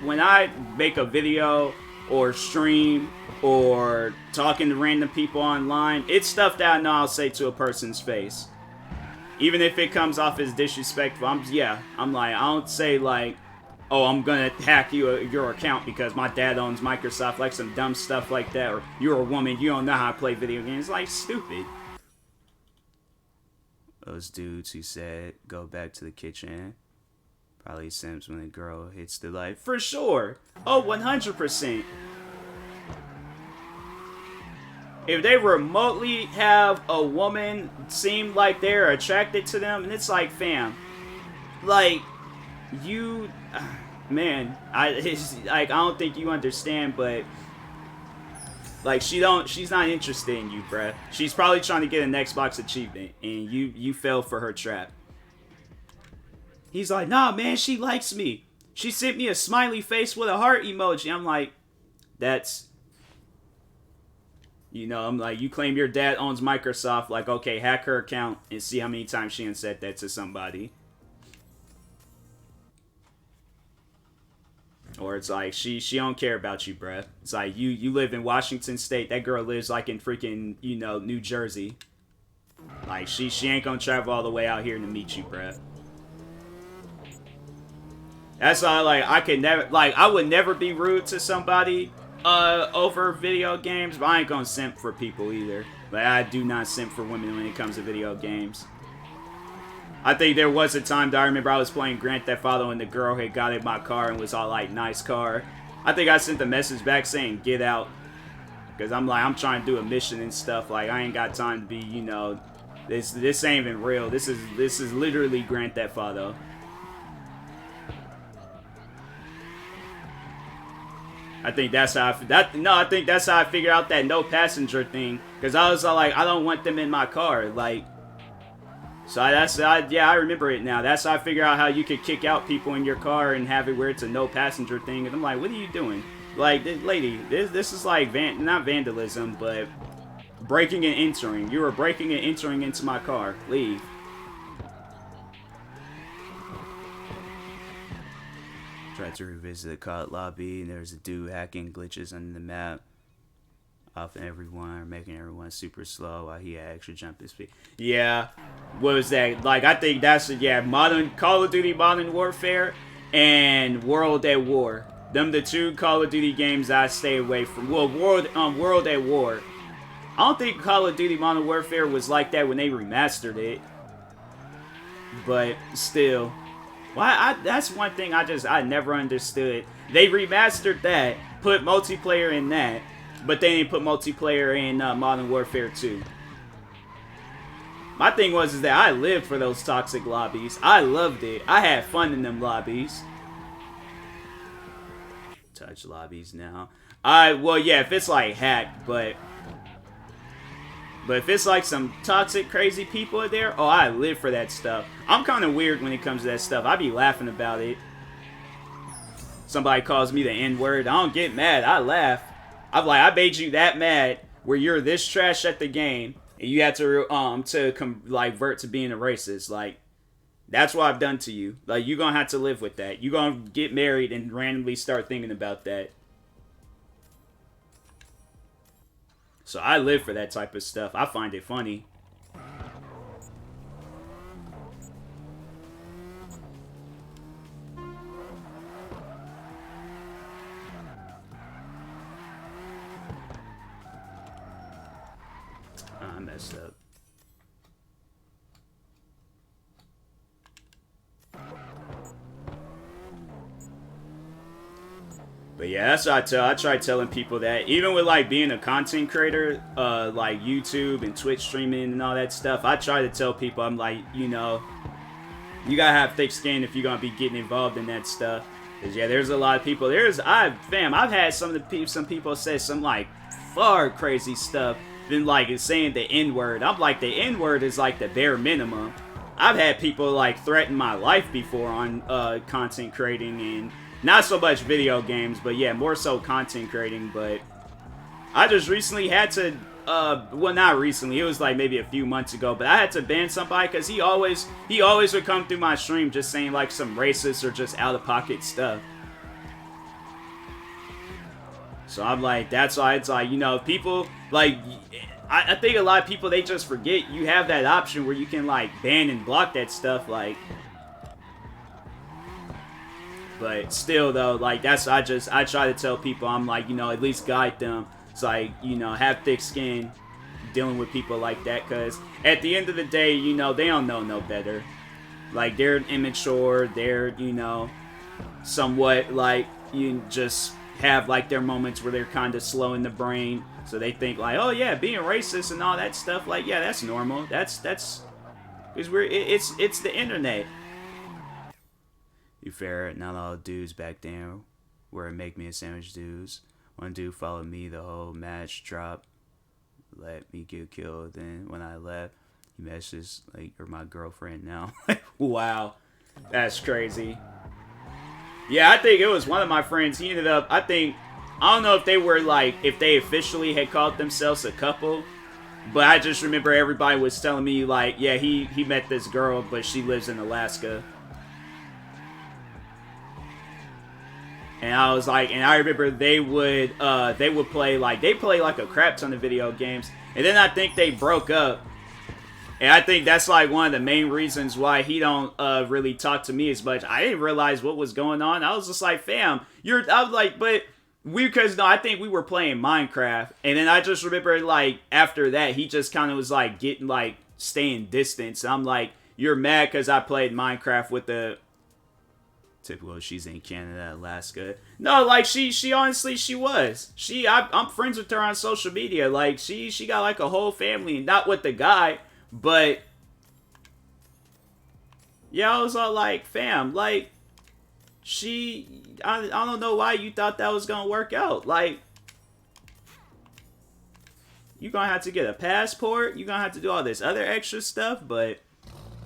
when I make a video or stream or talking to random people online, it's stuff that I know I'll say to a person's face. Even if it comes off as disrespectful, I'm like, I don't say, like, oh, I'm gonna hack your account because my dad owns Microsoft, like some dumb stuff like that, or you're a woman, you don't know how to play video games. Like, stupid. Those dudes who said, go back to the kitchen. Probably simps when a girl hits the light. For sure. Oh, 100%. If they remotely have a woman seem like they're attracted to them, and it's like, fam. Like, you... Man, I don't think you understand, but... Like, she's not interested in you, bruh. She's probably trying to get an Xbox achievement, and you fell for her trap. He's like, nah, man, she likes me. She sent me a smiley face with a heart emoji. I'm like, that's... I'm like, you claim your dad owns Microsoft. Like, okay, hack her account and see how many times she has said that to somebody. Or it's like, she don't care about you, bruh. It's like, you live in Washington State. That girl lives, like, in freaking, New Jersey. Like, she ain't gonna travel all the way out here to meet you, bruh. That's why, like, I would never be rude to somebody, over video games, but I ain't gonna simp for people either. Like, I do not simp for women when it comes to video games. I think there was a time that I remember I was playing Grand Theft Auto and the girl had got in my car and was all like, nice car. I think I sent the message back saying, get out. Because I'm like, I'm trying to do a mission and stuff. Like, I ain't got time to be, this ain't even real. This is literally Grand Theft Auto. I think that's how I think that's how I figured out that no passenger thing. Cause I was like, I don't want them in my car. Like, so yeah, I remember it now. That's how I figure out how you could kick out people in your car and have it where it's a no passenger thing. And I'm like, what are you doing? Like, lady, this is like not vandalism, but breaking and entering. You were breaking and entering into my car. Leave. Tried to revisit the COD lobby, and there's a dude hacking glitches under the map off everyone, making everyone super slow while he had extra jumping speed. Yeah, what was that? Like, I think that's, yeah, Call of Duty Modern Warfare and World at War. Them the two Call of Duty games I stay away from. Well, World at War. I don't think Call of Duty Modern Warfare was like that when they remastered it. But still. That's one thing I never understood. They remastered that, put multiplayer in that, but they didn't put multiplayer in Modern Warfare 2. My thing was that I lived for those toxic lobbies. I loved it. I had fun in them lobbies. Touch lobbies now. Well, yeah, if it's like hacked, but if it's like some toxic, crazy people in there, oh, I live for that stuff. I'm kind of weird when it comes to that stuff. I be laughing about it. Somebody calls me the N-word. I don't get mad. I laugh. I'm like, I made you that mad where you're this trash at the game, and you have to vert to being a racist. Like, that's what I've done to you. Like, you're gonna have to live with that. You're gonna get married and randomly start thinking about that. So I live for that type of stuff. I find it funny. I messed up. But yeah, that's what I try telling people that even with like being a content creator, like YouTube and Twitch streaming and all that stuff, I try to tell people, I'm like, you know, you gotta have thick skin if you're gonna be getting involved in that stuff. Cause yeah, there's a lot of people. I've had some people say some like far crazy stuff than like saying the N-word. I'm like, the N-word is like the bare minimum. I've had people like threaten my life before on content creating, and not so much video games, but yeah, more so content creating. But I just recently had to, well, not recently, it was like maybe a few months ago, but I had to ban somebody because he always would come through my stream just saying like some racist or just out of pocket stuff. So I'm like, that's why it's like, you know, people like, I think a lot of people, they just forget you have that option where you can like ban and block that stuff, like. But still though, like, that's, I try to tell people, I'm like, you know, at least guide them. It's like, you know, have thick skin dealing with people like that, because at the end of the day, you know, they don't know no better. Like, they're immature, they're, you know, somewhat like, you just have like their moments where they're kind of slow in the brain, so they think like, oh yeah, being racist and all that stuff, like, yeah, that's normal. That's because it's the internet. You fair, not all dudes back then were make me a sandwich dudes. One dude followed me the whole match, dropped, let me get killed. Then when I left, he messaged like, you're my girlfriend now. Wow, that's crazy. Yeah, I think it was one of my friends. He ended up, I don't know if they were like, if they officially had called themselves a couple, but I just remember everybody was telling me like, yeah, he met this girl, but she lives in Alaska. And I was like, and I remember they would play like a crap ton of video games. And then I think they broke up. And I think that's like one of the main reasons why he don't really talk to me as much. I didn't realize what was going on. I was just like, fam, I was like, but I think we were playing Minecraft. And then I just remember like after that, he just kind of was like getting like staying distance. I'm like, you're mad because I played Minecraft with the typical, she's in Canada, Alaska. No, like she honestly, she was. I'm friends with her on social media. Like she got like a whole family, not with the guy, but yeah, I was all like, fam, like I don't know why you thought that was gonna work out. Like, you gonna have to get a passport. You gonna have to do all this other extra stuff. But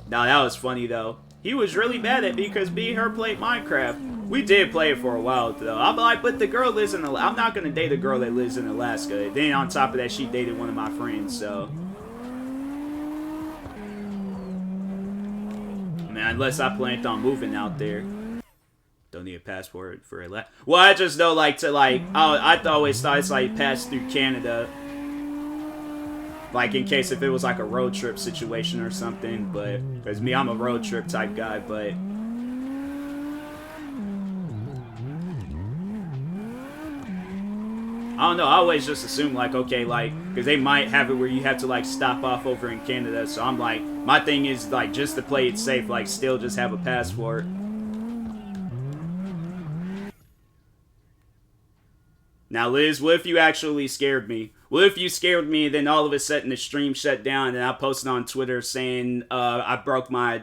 no, that was funny though. He was really mad at me because me and her played Minecraft. We did play it for a while though. I'm like, but the girl lives in I'm not gonna date a girl that lives in Alaska. Then on top of that, she dated one of my friends. So, man, unless I planned on moving out there. Don't need a passport for Alaska. Well, I just know, like, I always thought it's like pass through Canada. Like, in case if it was like a road trip situation or something. But, because me, I'm a road trip type guy, but. I don't know, I always just assume, like, okay, like, because they might have it where you have to, like, stop off over in Canada. So I'm like, my thing is, like, just to play it safe, like, still just have a passport. Now, Liz, what if you actually scared me? What if you scared me and then all of a sudden the stream shut down and I posted on Twitter saying I broke my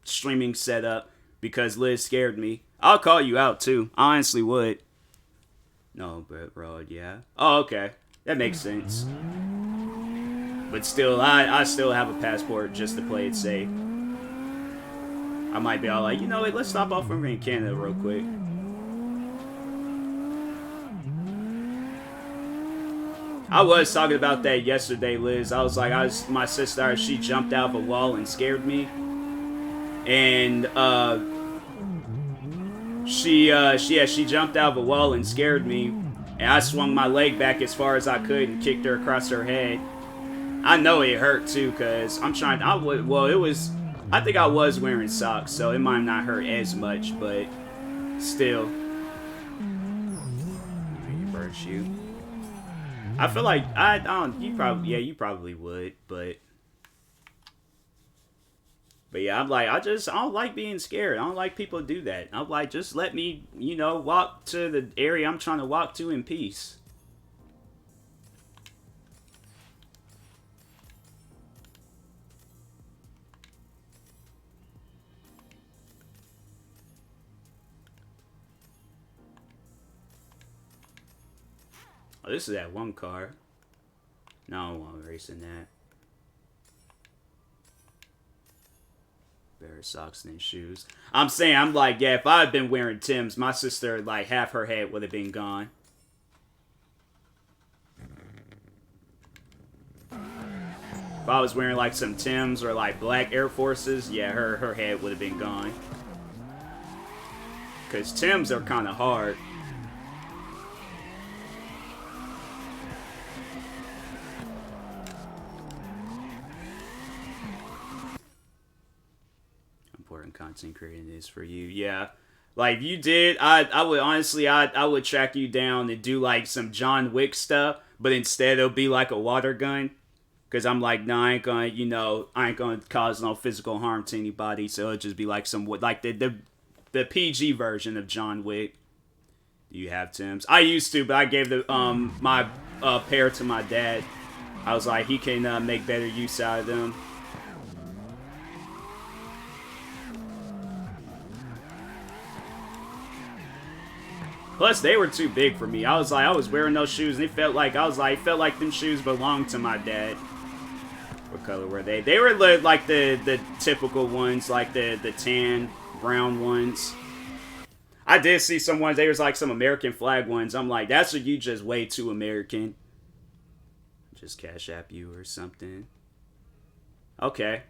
streaming setup because Liz scared me? I'll call you out, too. I honestly would. No, but Road, yeah. Oh, okay. That makes sense. But still, I still have a passport just to play it safe. I might be all like, you know what, let's stop off over in Canada real quick. I was talking about that yesterday, Liz. I was like, my sister, she jumped out of a wall and scared me. And, she jumped out of a wall and scared me. And I swung my leg back as far as I could and kicked her across her head. I know it hurt too, cause I'm trying. I think I was wearing socks, so it might not hurt as much, but still. Bird shoot. I feel like you probably would, but yeah, I'm like, I don't like being scared. I don't like people do that. I'm like, just let me, walk to the area I'm trying to walk to in peace. Oh, this is that one car. No, I don't want to race in that. Better socks than shoes. I'm like, yeah, if I had been wearing Tim's, my sister, like, half her head would have been gone. If I was wearing, like, some Tim's or, like, black Air Forces, yeah, her head would have been gone. Because Tim's are kind of hard. Content creating is for you. Yeah, like, if you did, I would honestly, I would track you down and do like some John Wick stuff, but instead it'll be like a water gun, because I'm like, no, I ain't gonna cause no physical harm to anybody, so it'll just be like some, like the PG version of John Wick. Do you have Tim's? I used to, but I gave the my pair to my dad. I was like, he can make better use out of them. Plus, they were too big for me. I was wearing those shoes, and it felt like them shoes belonged to my dad. What color were they? They were like the typical ones, like the tan, brown ones. I did see some ones, there was like some American flag ones. I'm like, that's what you just way too American. Just Cash App you or something. Okay.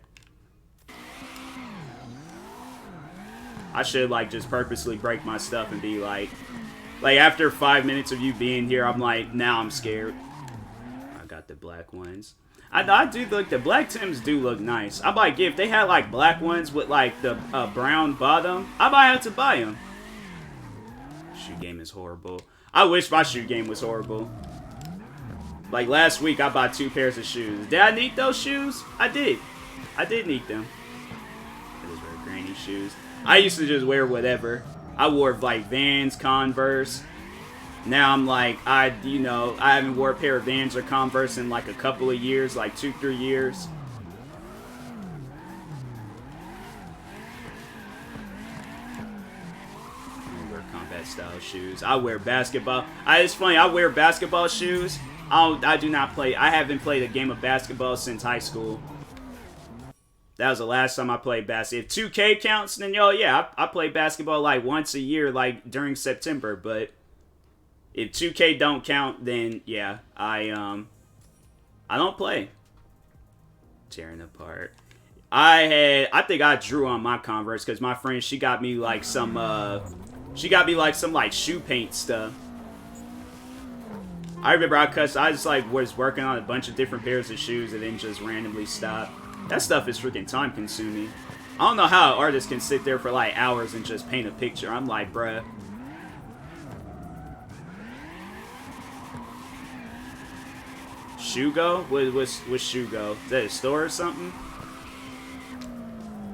I should, like, just purposely break my stuff and be like after 5 minutes of you being here, I'm like, now I'm scared. I got the black ones. I do look, the black Tims do look nice. I might if they had like black ones with like the brown bottom, I might have to buy them. Shoe game is horrible. I wish my shoe game was horrible. Like last week, I bought 2 pairs of shoes. Did I need those shoes? I did. I did need them. Those were granny shoes. I used to just wear whatever. I wore like Vans, Converse. Now I'm like, I haven't wore a pair of Vans or Converse in like a couple of years, like 2-3 years. style shoes. I wear basketball. It's funny. I wear basketball shoes. I do not play. I haven't played a game of basketball since high school. That was the last time I played basketball. If 2K counts, then yeah, I play basketball like once a year, like during September. But if 2K don't count, then yeah, I don't play. Tearing apart. I think I drew on my Converse because my friend, she got me like some shoe paint stuff. I remember I just like was working on a bunch of different pairs of shoes and then just randomly stopped. That stuff is freaking time consuming. I don't know how an artist can sit there for like hours and just paint a picture. I'm like, bruh. Shugo? What's Shugo? Is that a store or something?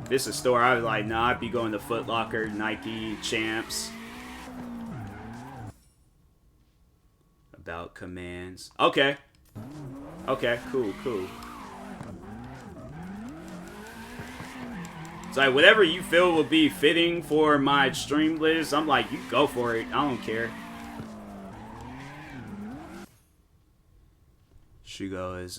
If it's a store, I was like, nah, I'd be going to Foot Locker, Nike, Champs. About commands. Okay. Okay, cool. It's like, whatever you feel will be fitting for my stream list, I'm like, you go for it. I don't care. Shugo is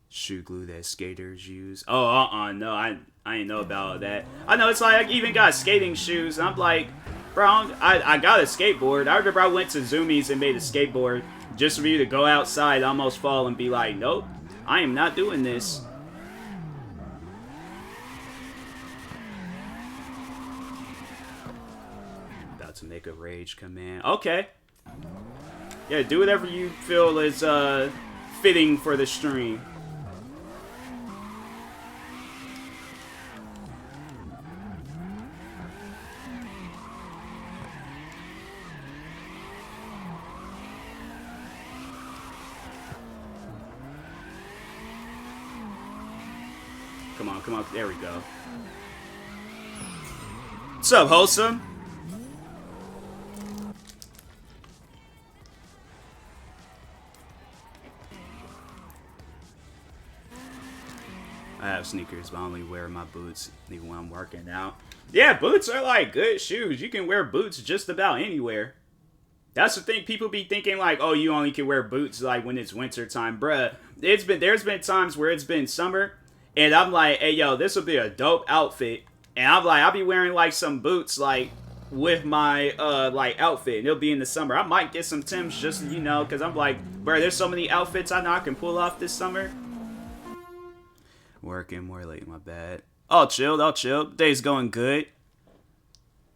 shoe glue that skaters use. Oh, no, I ain't know about that. I know, it's like, I even got skating shoes. I'm like, bro, I got a skateboard. I remember I went to Zoomies and made a skateboard just for you to go outside, almost fall, and be like, nope, I am not doing this. About to make a rage command. Okay. Yeah, do whatever you feel is fitting for the stream. Come on, there we go. What's up, Wholesome? I have sneakers, but I only wear my boots even when I'm working out. Yeah, boots are like good shoes. You can wear boots just about anywhere. That's the thing. People be thinking like, oh, you only can wear boots like when it's winter time, bruh. There's been times where it's been summer, and I'm like, hey, yo, this would be a dope outfit. And I'm like, I'll be wearing like some boots like with my like outfit, and it'll be in the summer. I might get some Timbs just, you know, because I'm like, bruh, there's so many outfits I know I can pull off this summer. Working more late, my bad. All chilled. Day's going good.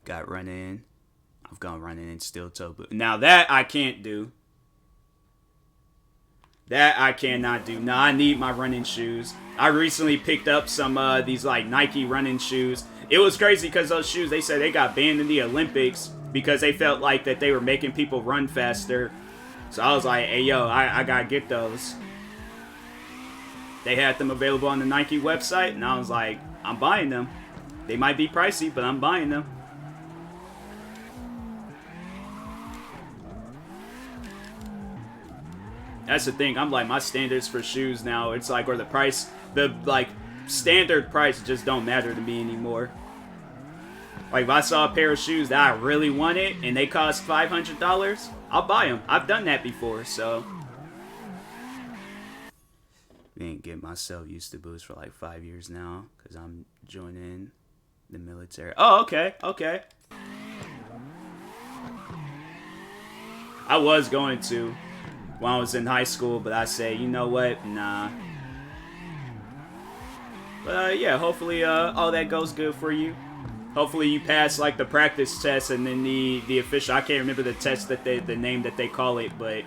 Got run in. I've gone running in steel toe boot. Now that I can't do. That I cannot do. Now I need my running shoes. I recently picked up some these like Nike running shoes. It was crazy because those shoes, they said they got banned in the Olympics because they felt like that they were making people run faster. So I was like, hey yo, I gotta get those. They had them available on the Nike website, and I was like, I'm buying them. They might be pricey, but I'm buying them. That's the thing. I'm like, my standards for shoes now, it's like, or the price, the like standard price just don't matter to me anymore. Like if I saw a pair of shoes that I really wanted and they cost $500, I'll buy them. I've done that before, so. Didn't get myself used to boots for like 5 years now because I'm joining the military. Oh, okay. I was going to when I was in high school, but I said, you know what? Nah. But yeah, hopefully all that goes good for you. Hopefully you pass like the practice test and then the official. I can't remember the test that the name that they call it, but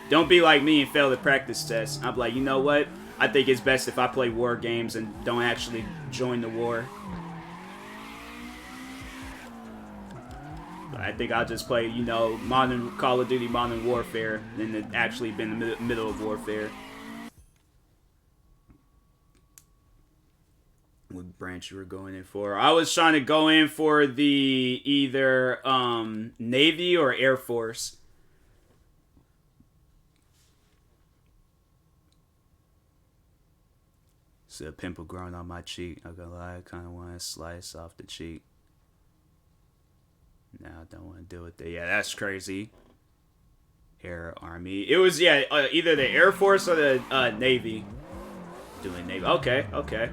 don't be like me and fail the practice test. I'm like, you know what? I think it's best if I play war games and don't actually join the war. I think I'll just play, you know, modern Call of Duty Modern Warfare than to actually be in the middle of warfare. What branch you were going in for? I was trying to go in for the either Navy or Air Force. See a pimple growing on my cheek. I'm gonna lie, I kind of want to slice off the cheek. No, I don't want to deal with that. Yeah, that's crazy. Air Army. It was, yeah, either the Air Force or the Navy. Doing Navy. Okay, okay.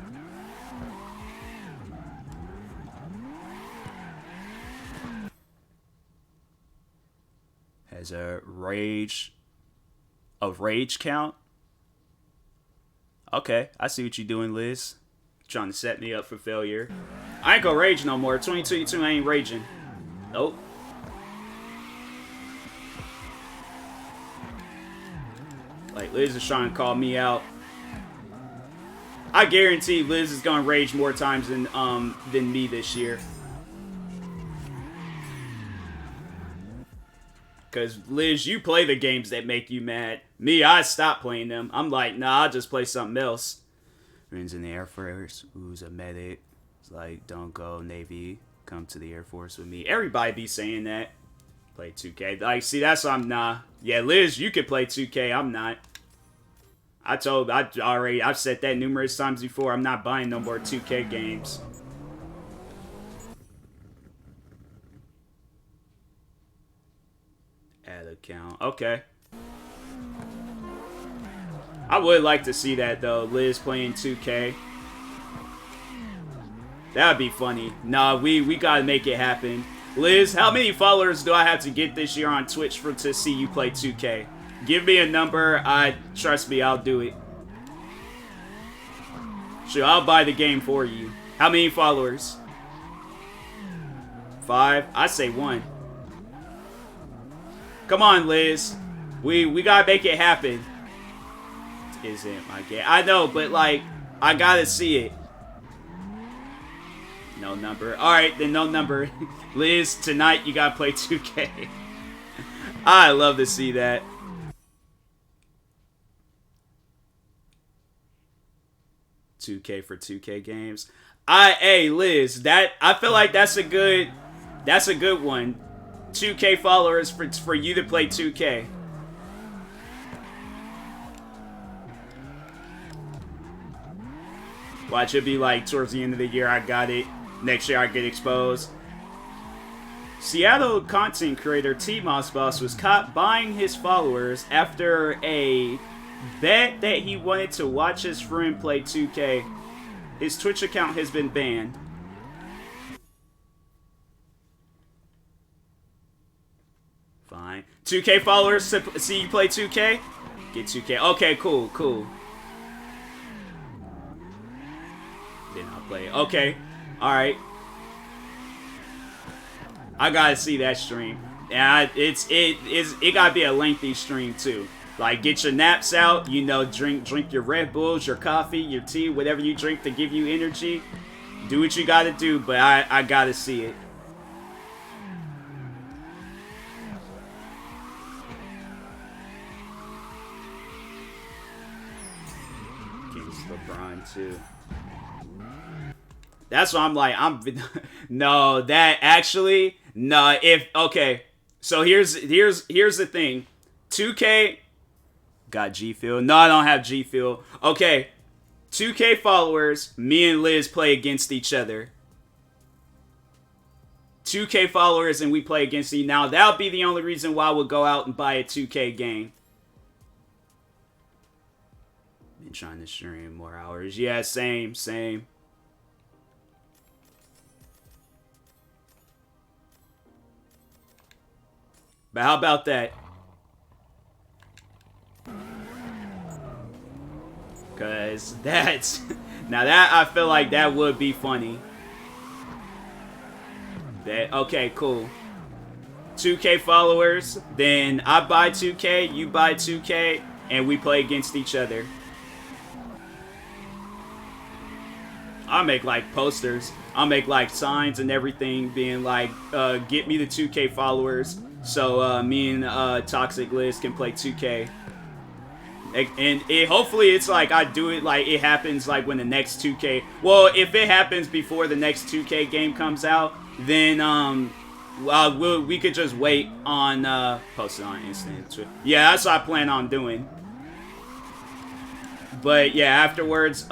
Has a rage count. Okay, I see what you're doing, Liz. Trying to set me up for failure. I ain't gonna rage no more. 2022, I ain't raging. Nope. Like, Liz is trying to call me out. I guarantee Liz is gonna rage more times than me this year. Cause Liz, you play the games that make you mad. Me, I stop playing them. I'm like, nah, I'll just play something else. Friends in the Air Force, who's a medic. It's like, don't go Navy, come to the Air Force with me. Everybody be saying that. Play 2K. Like, see, that's why I'm nah. Yeah, Liz, you could play 2K. I'm not. I've said that numerous times before. I'm not buying no more 2K games. Add account. Okay. I would like to see that, though. Liz playing 2K. That would be funny. Nah, we gotta make it happen. Liz, how many followers do I have to get this year on Twitch to see you play 2K? Give me a number. Trust me, I'll do it. Sure, I'll buy the game for you. How many followers? 5? I say 1. Come on, Liz. We gotta make it happen. Isn't my game. I know, but like, I gotta see it. No number. Alright, then no number. Liz, tonight you gotta play 2K. I love to see that. $2K for 2K games. Hey Liz, I feel like that's a good one. 2K followers for you to play 2K. Watch it be like towards the end of the year I got it. Next year I get exposed. Seattle content creator TMossBoss was caught buying his followers after a bet that he wanted to watch his friend play 2K. His Twitch account has been banned. Fine. 2K followers to see you play 2K? Get 2K. Okay, cool, cool. Then I'll play. Okay. Alright. I gotta see that stream. Yeah, it gotta be a lengthy stream too. Like, get your naps out, you know, drink your Red Bulls, your coffee, your tea, whatever you drink to give you energy. Do what you gotta do, but I gotta see it. Against LeBron too. That's what I'm like. No, that actually, no. Okay, so here's the thing. 2K got G Fuel. No, I don't have G Fuel. Okay, 2K followers. Me and Liz play against each other. 2K followers and we play against each. Now that'll be the only reason why we'll go out and buy a 2K game. Been trying to stream more hours. Yeah, same. But how about that? Cause that's now that I feel like that would be funny. That okay, cool. 2K followers, then I buy 2K, you buy 2K, and we play against each other. I'll make like posters. I'll make like signs and everything being like, get me the 2K followers. So me and Toxic Liz can play 2K. And hopefully it's like I do it like it happens like when the next 2K. Well, if it happens before the next 2K game comes out, then we could just wait on post it on instant. Yeah, that's what I plan on doing. But yeah, afterwards,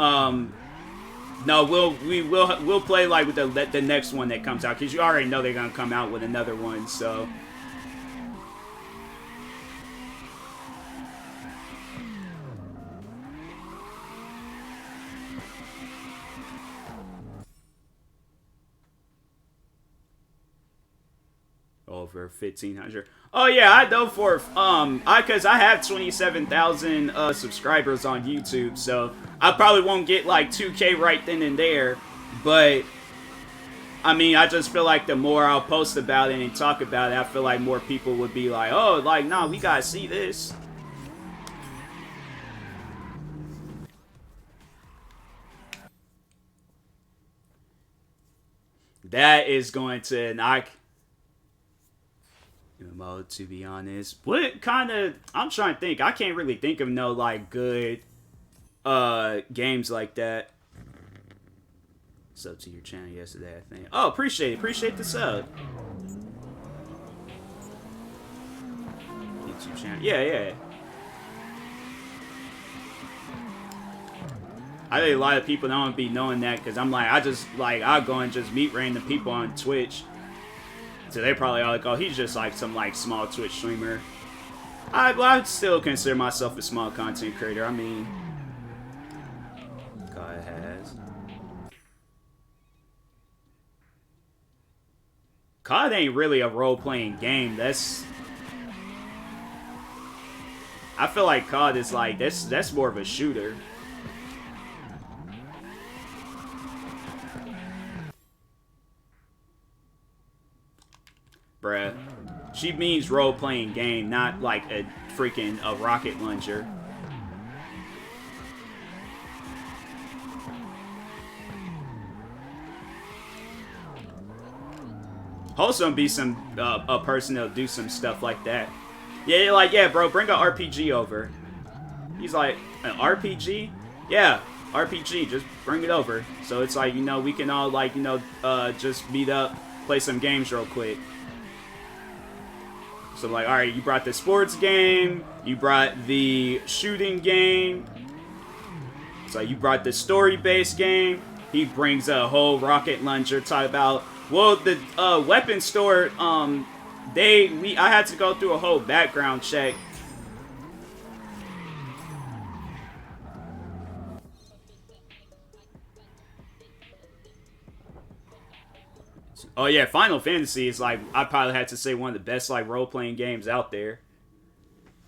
No, we'll play like with the next one that comes out, because you already know they're gonna come out with another one. So. Over 1,500. Oh yeah, I know for cause I have 27,000 subscribers on YouTube, so I probably won't get like 2K right then and there, but I mean, I just feel like the more I'll post about it and talk about it, I feel like more people would be like, oh, like, nah, we gotta see this. That is going to knock mode, to be honest. What kind of, I'm trying to think. I can't really think of no like good games like that. Sub to your channel yesterday, I think. Oh, appreciate the sub. YouTube channel. Yeah. I think a lot of people don't be knowing that, because I'm like, I'll go and just meet random people on Twitch. So they probably all like, oh, he's just like some like small Twitch streamer. I'd still consider myself a small content creator. I mean, God has. COD ain't really a role-playing game. I feel like COD is like, that's more of a shooter. Bruh. She means role-playing game, not like a freaking rocket launcher. Wholesome be some a person that'll do some stuff like that. Yeah, you're like, yeah, bro, bring an RPG over. He's like, an RPG? Yeah, RPG, just bring it over. So it's like, you know, we can all like, you know, just meet up, play some games real quick. So like, alright, you brought the sports game, you brought the shooting game, so you brought the story-based game, he brings a whole rocket launcher, talk about, well, the weapon store, I had to go through a whole background check. Oh yeah, Final Fantasy is like, I probably had to say one of the best like role-playing games out there.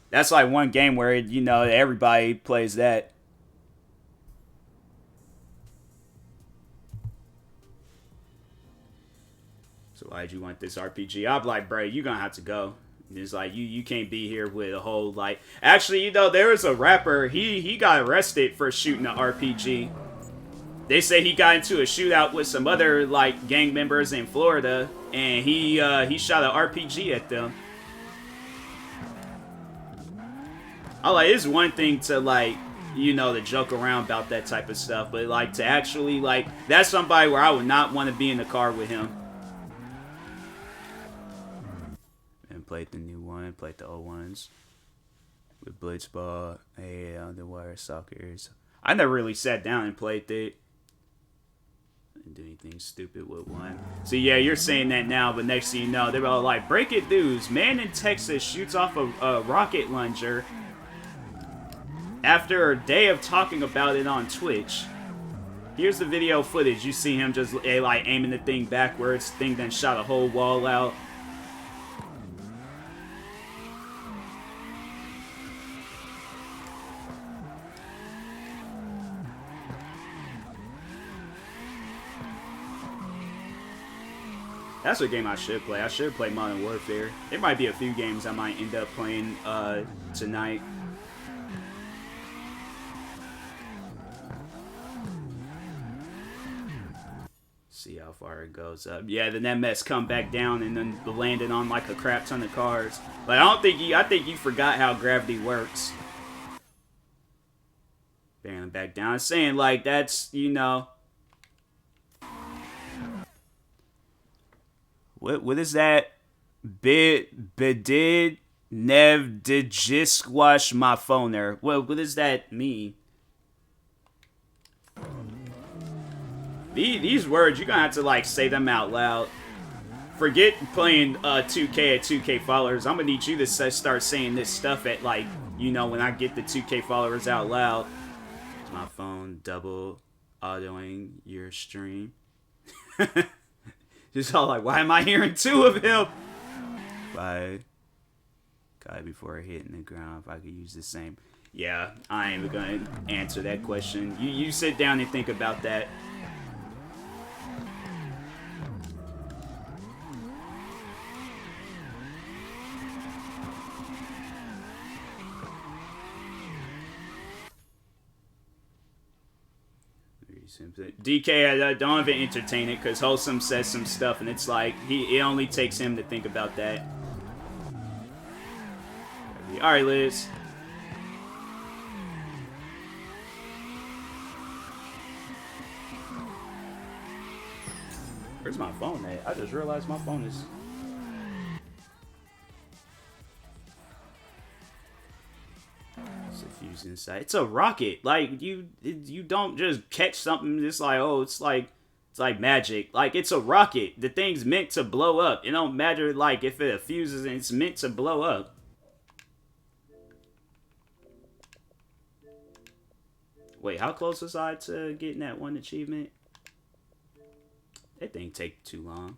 That's like one game where, you know, everybody plays that. So why'd you want this RPG? I'm like, bro, you gonna have to go. It's like, you can't be here with a whole like, actually, you know, there was a rapper, he got arrested for shooting an RPG. They say he got into a shootout with some other like gang members in Florida, and he shot an RPG at them. I like, it's one thing to like, you know, to joke around about that type of stuff, but like to actually like, that's somebody where I would not want to be in the car with him. And played the new one, played the old ones with Blitzball, Underwater Stalkers. I never really sat down and played it. Do anything stupid with one. So yeah, you're saying that now, but next thing you know, they're all like, break it news, man in Texas shoots off a rocket launcher after a day of talking about it on Twitch. Here's the video footage. You see him just like aiming the thing backwards. Thing then shot a whole wall out. That's a game I should play. I should play Modern Warfare. There might be a few games I might end up playing tonight. See how far it goes up. Yeah, then that mess come back down and then landing on like a crap ton of cars. Like, I think you forgot how gravity works. Bam, back down. Saying like that's, you know. What is that? Bedid nev did just squash my phoner. What does that mean? These words, you're gonna have to like say them out loud. Forget playing 2K at 2K followers. I'm gonna need you to start saying this stuff at like, you know, when I get the 2K followers out loud. My phone double autoing your stream. Just all like, why am I hearing two of him? Bye. God, before hitting the ground, if I could use the same. Yeah, I ain't even gonna answer that question. You sit down and think about that. DK, I don't even entertain it because Wholesome says some stuff and it's like it only takes him to think about that. Alright, Liz. Where's my phone at? I just realized my phone is... It's a fuse inside. It's a rocket. Like, you don't just catch something just like, oh, it's like magic. Like, it's a rocket. The thing's meant to blow up. It don't matter, like, if it fuses and it's meant to blow up. Wait, how close was I to getting that one achievement? That thing take too long.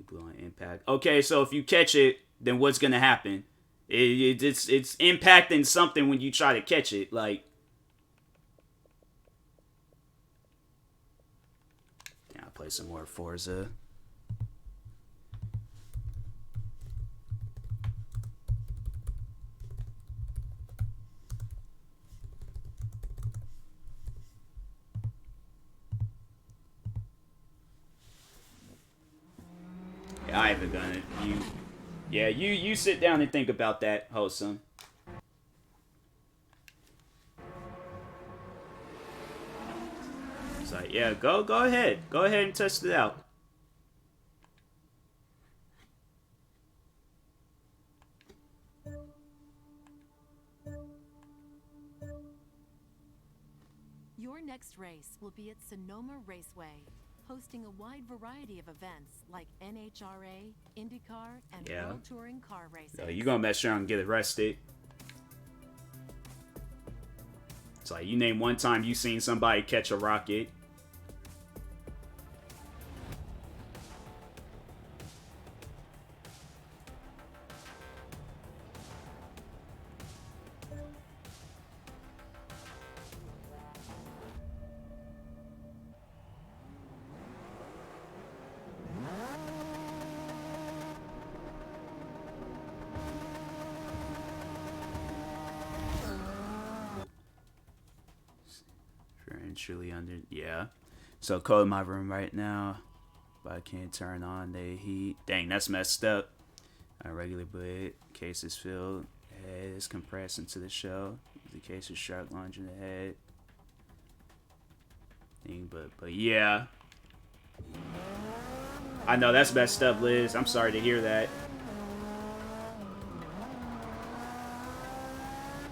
Blow on impact. Okay, so if you catch it, then what's gonna happen? It's impacting something when you try to catch it. Like, yeah, I'll play some more Forza. Yeah, I haven't done it. You sit down and think about that, Wholesome. It's like, yeah, go ahead. Go ahead and test it out. Your next race will be at Sonoma Raceway, hosting a wide variety of events like NHRA, IndyCar, and World Touring Car Racing. So you gonna mess around and get arrested. It's like, you name one time you seen somebody catch a rocket. Truly under, yeah. So code in my room right now, but I can't turn on the heat. Dang, that's messed up. A regular blade case is filled. Head is compressed into the shell. The case is sharp launch in the head. Thing, but yeah. I know that's messed up, Liz. I'm sorry to hear that.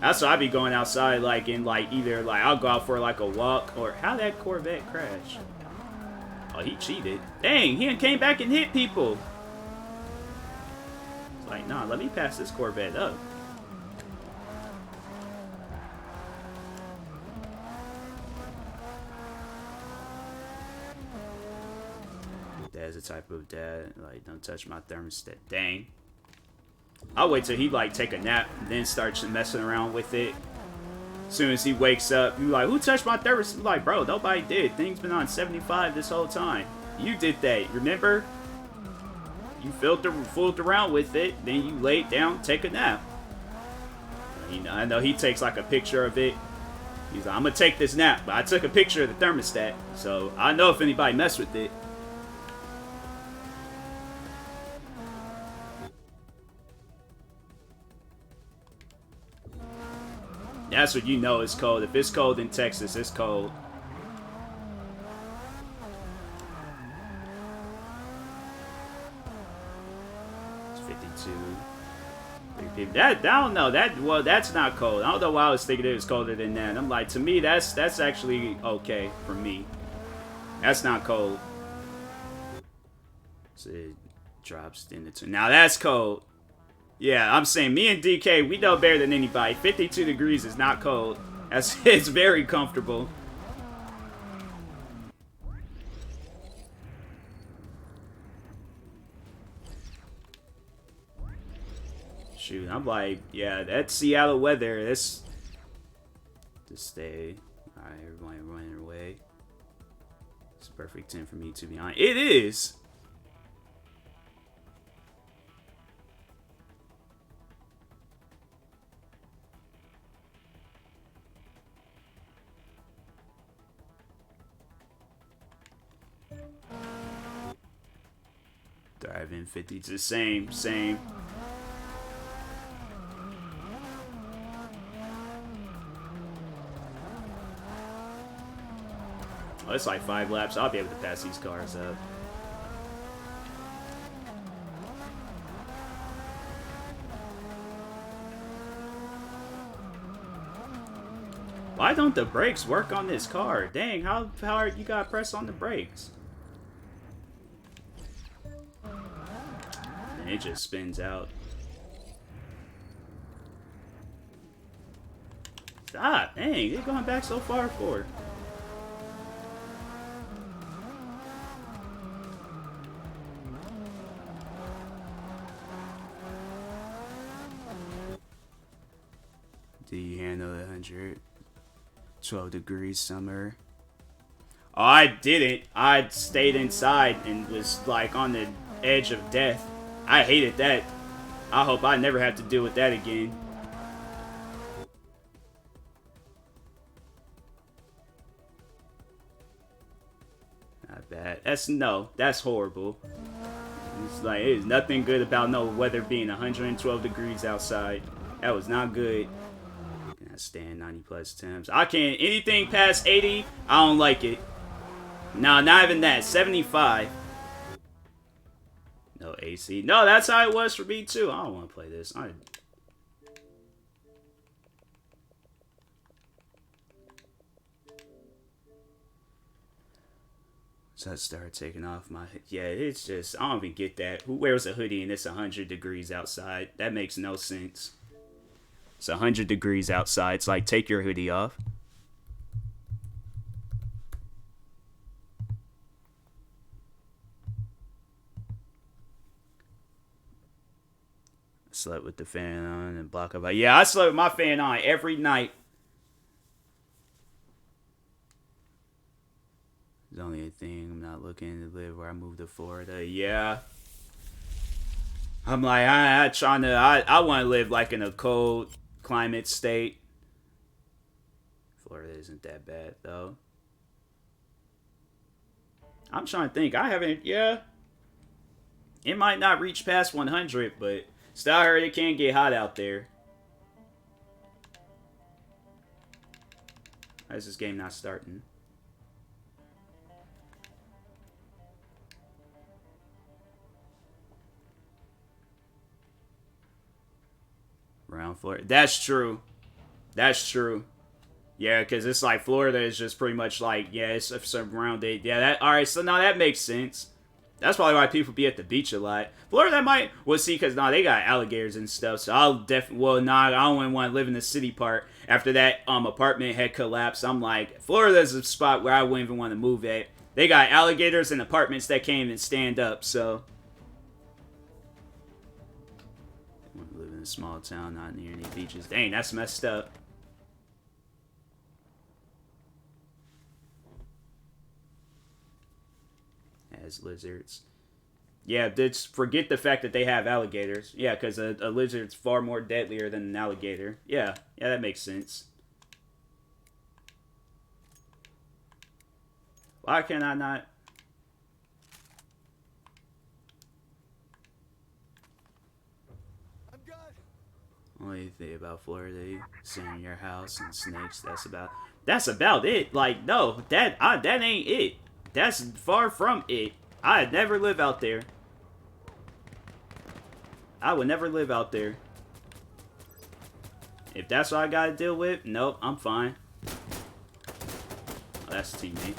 That's why I be going outside, like, in, like, either, like, I'll go out for, like, a walk, or, how that Corvette crash? Oh, he cheated. Dang, he came back and hit people. It's like, nah, let me pass this Corvette up. Dad's the type of dad, like, don't touch my thermostat. Dang. I'll wait till he, like, take a nap and then start messing around with it. As soon as he wakes up, you like, who touched my thermostat? Like, bro, nobody did. Thing's been on 75 this whole time. You did that, remember? You fooled around with it, then you laid down, take a nap. You know, I know he takes, like, a picture of it. He's like, I'm gonna take this nap, but I took a picture of the thermostat, so I know if anybody messed with it. That's what you know is cold. If it's cold in Texas, it's cold. It's 52. 3 people I don't know. Well, that's not cold. I don't know why I was thinking it was colder than that. I'm like, to me, that's actually okay for me. That's not cold. So it drops in the two. Now that's cold. Yeah, I'm saying me and DK, we know better than anybody. 52 degrees is not cold. It's very comfortable. Shoot, I'm like, yeah, that's Seattle weather. That's to stay. All right, everybody running away. It's a perfect 10 for me to be honest. It is. Driving 50 to the same. Oh, it's like 5 laps. I'll be able to pass these cars up. Why don't the brakes work on this car? Dang, how hard you gotta press on the brakes? And it just spins out. Stop, dang, they're going back so far for. Do you handle 112 degrees summer? Oh, I didn't. I stayed inside and was like on the edge of death. I hated that. I hope I never have to deal with that again. Not bad. That's horrible. It's like, there's nothing good about no weather being 112 degrees outside. That was not good. I stand 90 plus temps. I can't, anything past 80, I don't like it. No, not even that. 75. No AC. No, that's how it was for me too. I don't want to play this. So I started taking off my... Yeah, it's just... I don't even get that. Who wears a hoodie and it's 100 degrees outside? That makes no sense. It's 100 degrees outside. It's like, take your hoodie off. Slept with the fan on and block up. Yeah, I slept with my fan on every night. There's only a thing. I'm not looking to live where I moved to Florida. Yeah. I'm like, I want to live like in a cold climate state. Florida isn't that bad though. I'm trying to think. I haven't, yeah. It might not reach past 100, but still I heard it can get hot out there. Why is this game not starting? Around Florida. That's true. That's true. Yeah, because it's like Florida is just pretty much like, yeah, it's surrounded. Yeah, that, alright, so now that makes sense. That's probably why people be at the beach a lot. Florida might, well, see, because they got alligators and stuff, so I'll definitely, well, I don't want to live in the city part. After that apartment had collapsed, I'm like, Florida's a spot where I wouldn't even want to move at. They got alligators and apartments that can't even stand up, so. I want to live in a small town, not near any beaches. Dang, that's messed up. As lizards. Yeah, forget the fact that they have alligators. Yeah, because a lizard's far more deadlier than an alligator. Yeah, that makes sense. Why can I not? I'm good. Only thing about Florida, you sit in your house and snakes. That's about it. Like, no, that ain't it. That's far from it. I'd never live out there. I would never live out there. If that's what I gotta deal with, nope, I'm fine. Oh, that's a teammate.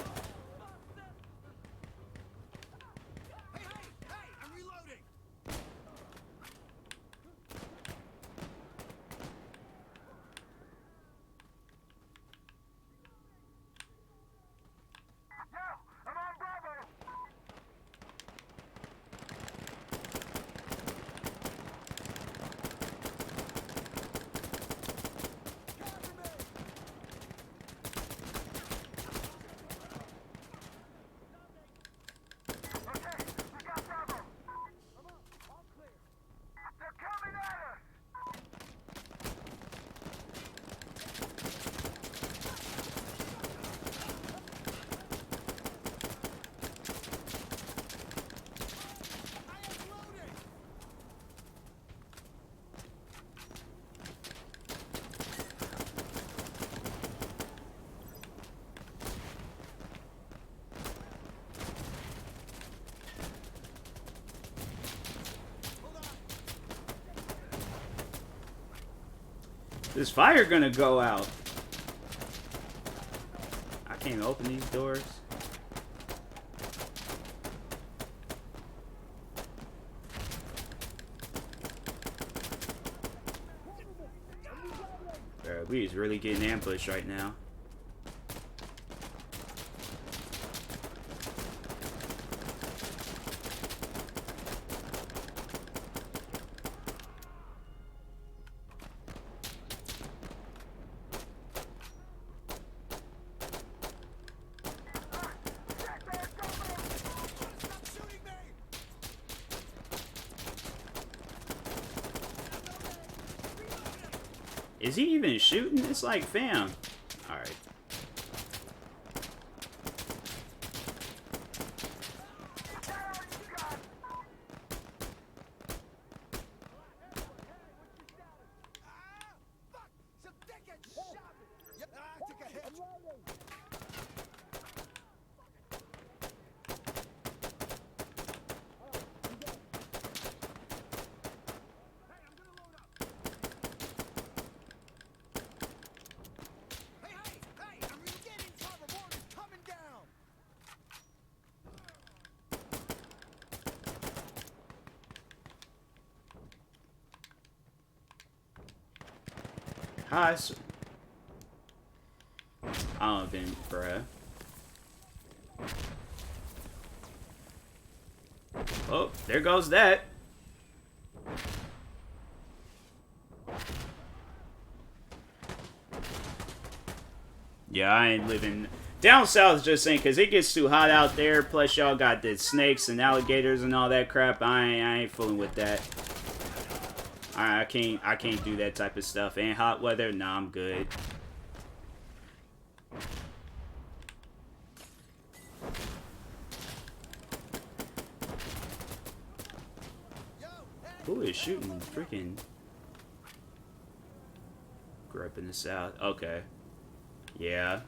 Is fire gonna go out? I can't open these doors. Bro, we is really getting ambushed right now. Is he even shooting? It's like, fam. Alright. Hi. I don't think, bruh. Oh, there goes that. Yeah, I ain't living down south. Just saying, cause it gets too hot out there. Plus, y'all got the snakes and alligators and all that crap. I ain't fooling with that. I can't do that type of stuff. And hot weather, nah, I'm good. Who is shooting freaking? Grew up in the south. Okay. Yeah.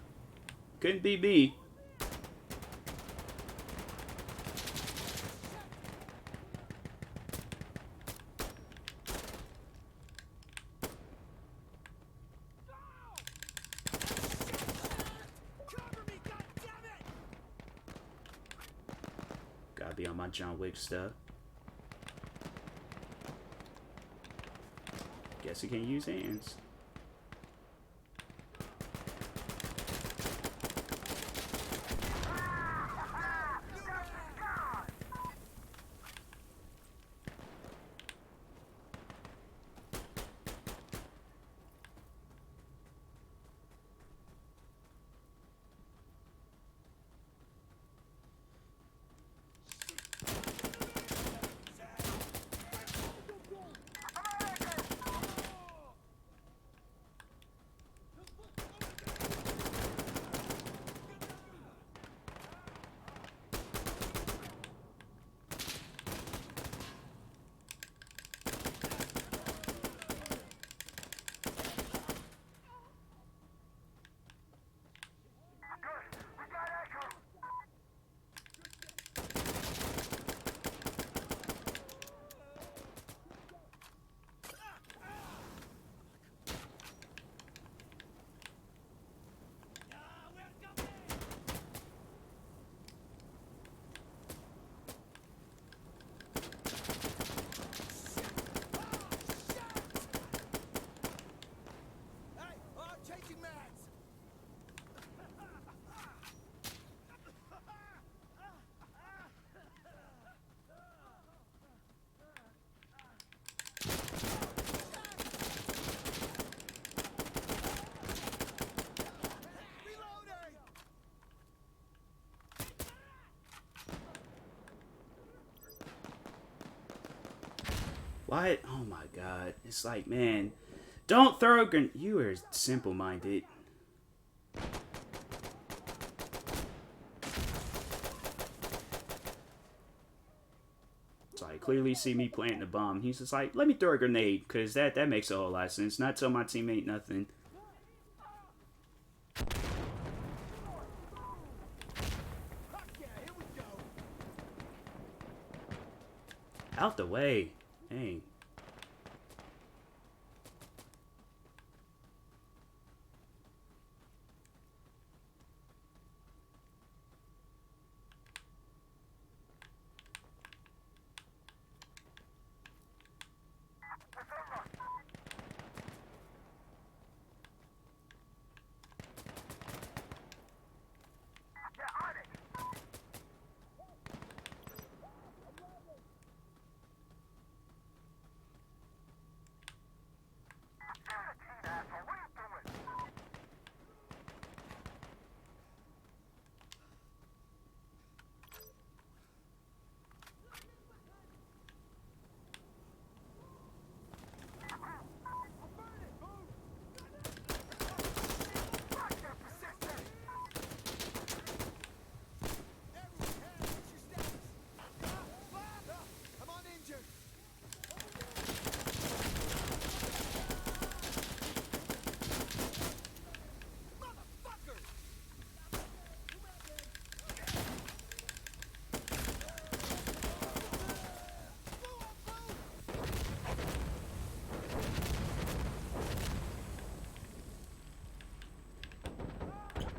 Couldn't be me. Gotta be on my John Wick stuff. Guess he can use hands. Why? Oh my god. It's like, man, don't throw a grenade. You are simple-minded. So I clearly see me planting the bomb. He's just like, let me throw a grenade, because that makes a whole lot of sense. Not tell my teammate nothing. Out the way. Dang.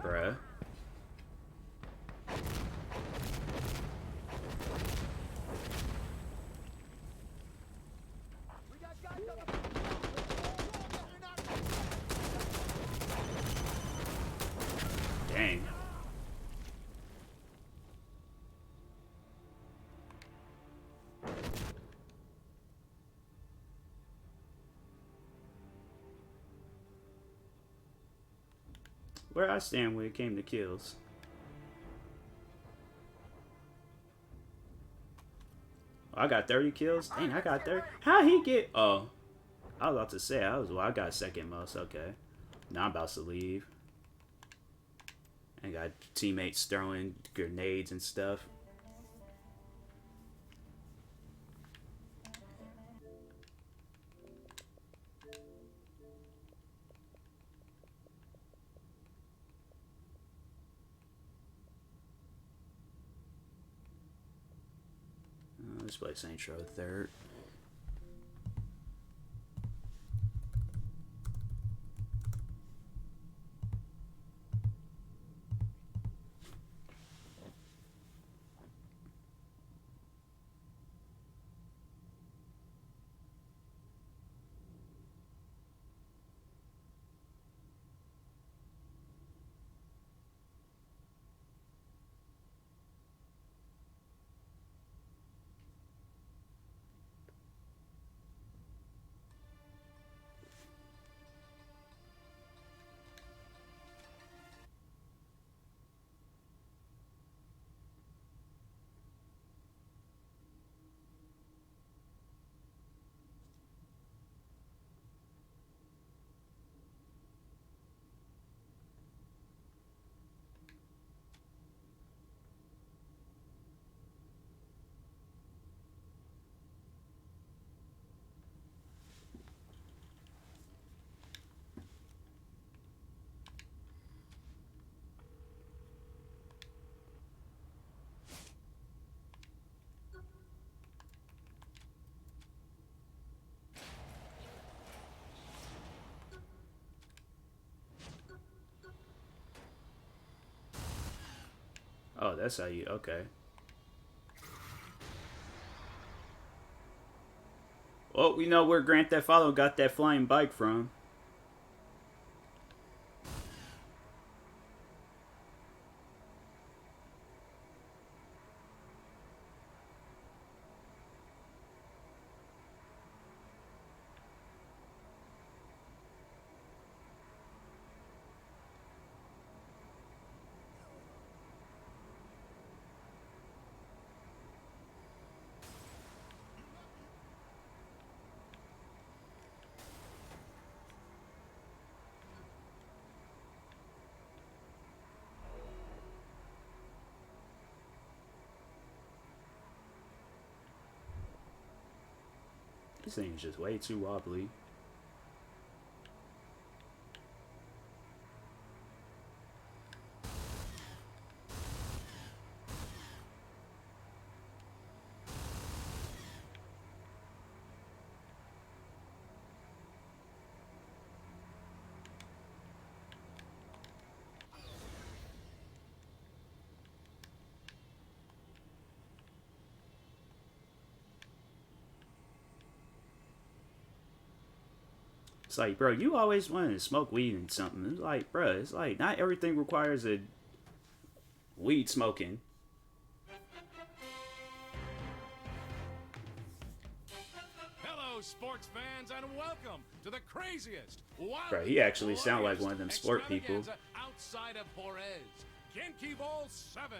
Bruh. Dang. Where I stand when it came to kills. I got 30 kills? Dang, I got 30. How he get... Oh. I was about to say, I got second most. Okay. Now I'm about to leave. I got teammates throwing grenades and stuff. This place ain't show third. Oh, that's how you... Okay. Well, we know where Grand Theft Auto got that flying bike from. This thing's just way too wobbly. It's like, bro, you always wanted to smoke weed and something. It's like, bro, it's like not everything requires a weed smoking. Hello, sports fans, and welcome to the craziest, Bro, he actually sound like one of them sport people. Outside of Juarez, Genki Bowl 7.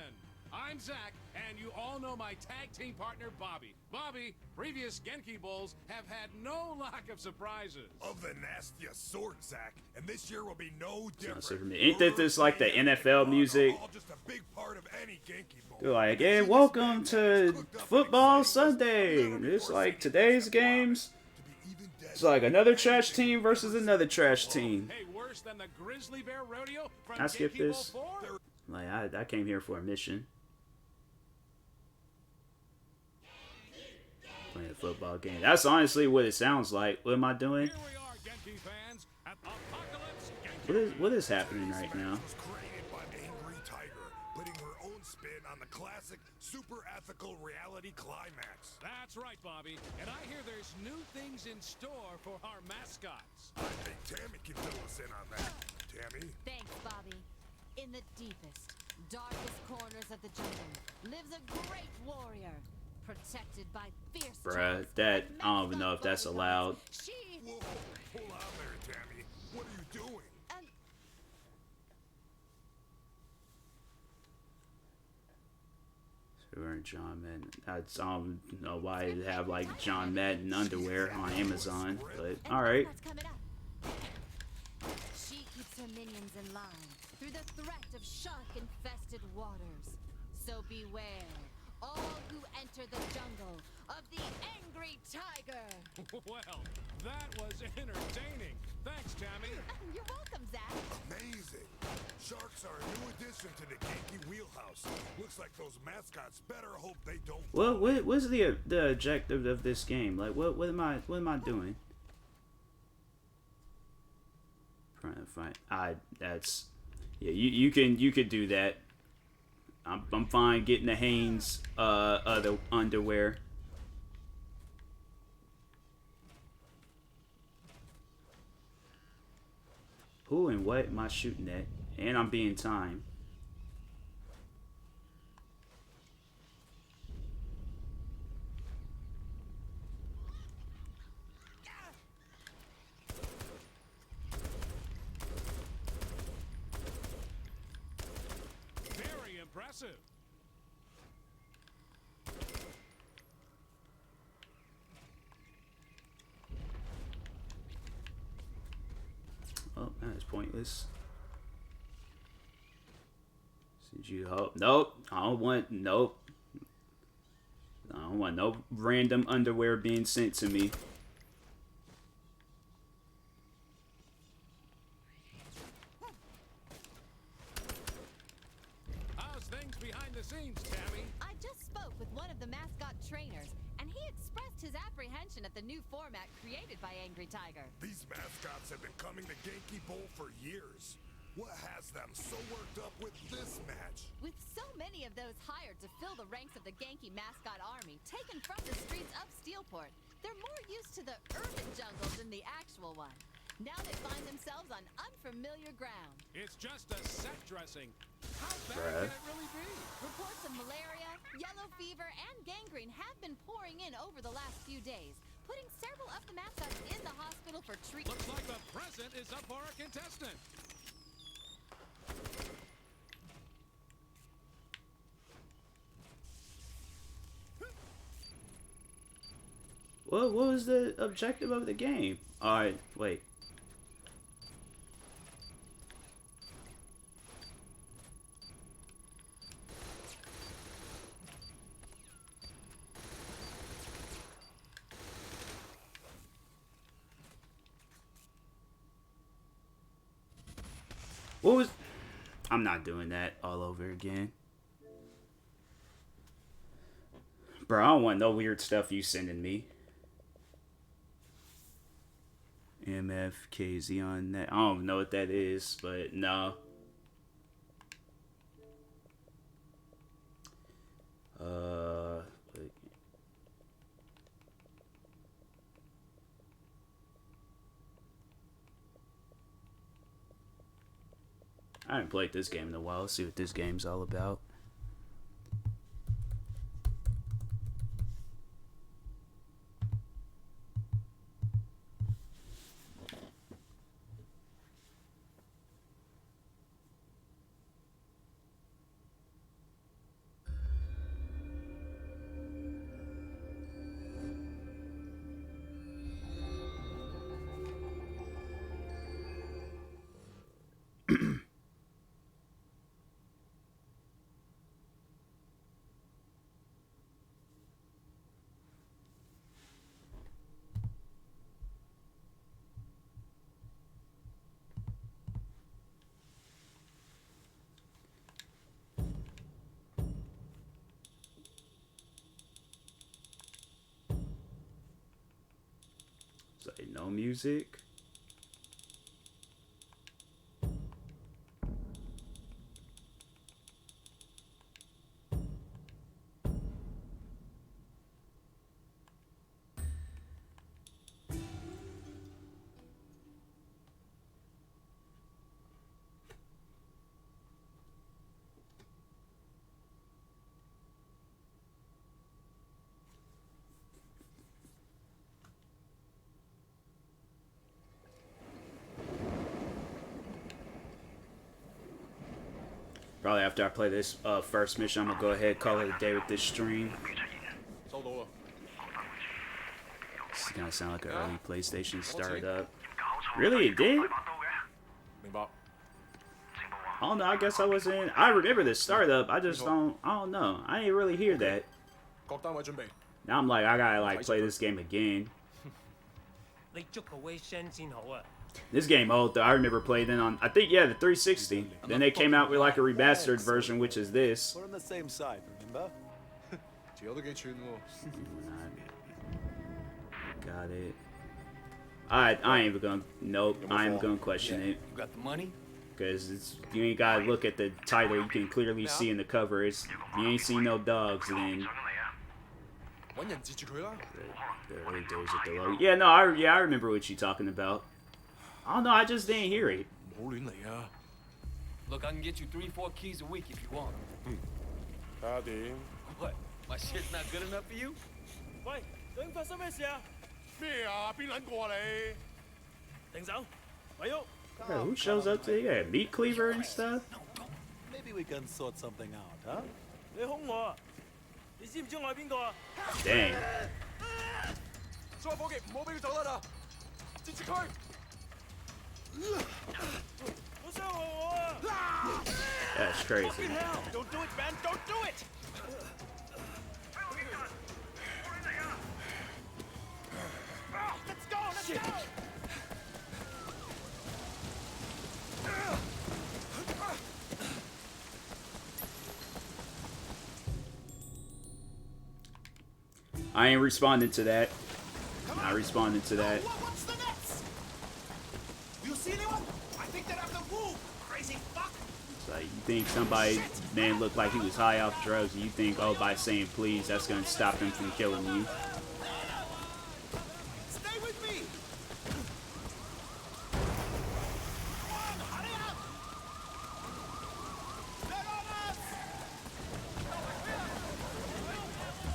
I'm Zach, and you all know my tag team partner, Bobby. Bobby, previous Genki Bowls have had no lack of surprises. Of the nastiest sort, Zach, and this year will be no different. So for me, ain't that this like the NFL music? All just a big part of any Genki Bowl. They're like, hey, welcome to Football Sunday. And it's like today's games. It's like another trash team versus another trash team. Hey, worse than the Grizzly Bear Rodeo from I skip Genki Bowl this. 4? Like I came here for a mission. Playing a football game. That's honestly what it sounds like. What am I doing? Here we are, Genki fans, at Apocalypse Genki. What is happening right now? Was created by Angry Tiger, putting her own spin on the classic super ethical reality climax. That's right, Bobby. And I hear there's new things in store for our mascots. I think Tammy can fill us in on that. Tammy? Thanks, Bobby. In the deepest, darkest corners of the jungle lives a great warrior, protected by fierce. Bruh, that I don't even know if that's allowed. She Whoa, pull out there, Tammy. What are you doing? So we're in John Madden. I don't know why they have like John Madden underwear on Amazon, but all right. She keeps her minions in line through the threat of shark-infested waters. So beware, all who enter the jungle of the Angry Tiger. Well, that was entertaining. Thanks, Tammy. You're welcome, Zach. Amazing. Sharks are a new addition to the Genki wheelhouse. Looks like those mascots better hope they don't. What's the objective of this game? Like what am I doing? Trying to find that's yeah, you could do that. I'm fine getting the Hanes other underwear. Who and what am I shooting at? And I'm being timed. Very impressive. Oh, that is pointless. Did you hope? Nope. I don't want no random underwear being sent to me. How's things behind the scenes, Tammy? I just spoke with one of the mascot trainers, and he expressed his apprehension at the new format created by Angry Tiger. These mascots have been coming to Genki Bowl for years. What has them so worked up with this match? With so many of those hired to fill the ranks of the Genki mascot army, taken from the streets of Steelport, they're more used to the urban jungle than the actual one. Now they find themselves on unfamiliar ground. It's just a set dressing. How bad Bruh. can it really be? Reports of malaria, yellow fever, and gangrene have been pouring in over the last few days, putting several of the mascots in the hospital for treatment. Looks like the present is up for a contestant. What was the objective of the game? Alright, wait. What was... I'm not doing that all over again. Bro, I don't want no weird stuff you sending me. MFKZ on that. I don't know what that is, but no. I haven't played this game in a while. Let's see what this game's all about. Say no music. Probably after I play this first mission, I'm gonna go ahead and call it a day with this stream. This is gonna sound like an early PlayStation startup. Really, it did? I don't know. I guess I wasn't. I remember the startup. I just don't. I don't know. I didn't really hear that. Now I'm like, I gotta like play this game again. This game old though. I remember playing it on, I think, yeah, the 360. Then they came out with like a remastered version, which is this. We're on the same side, remember? Got it. I ain't even gonna. Nope. I ain't gonna question it. You got the money? Because you ain't gotta look at the title. You can clearly see in the cover. It's, you ain't seen no dogs, then. The early days of the low. Yeah, no, I remember what you're talking about. I don't know, I just didn't hear it. Look, I can get you 3-4 keys a week if you want. What? My shit's not good enough for you? Bro, who shows up to you? Meat cleaver and stuff? Maybe we can sort something out, huh? Dang. That's crazy. Don't do it, man! Don't do it! Let's go! Let's go! I ain't responding to that. Not responding to that. What's the next? You see anyone? I think they're after Wu. Crazy fuck. It's like, you think somebody, man, looked like he was high off drugs, and you think, oh, by saying please, that's gonna stop him from killing you. Stay with me. Come on, hurry up. They're on us.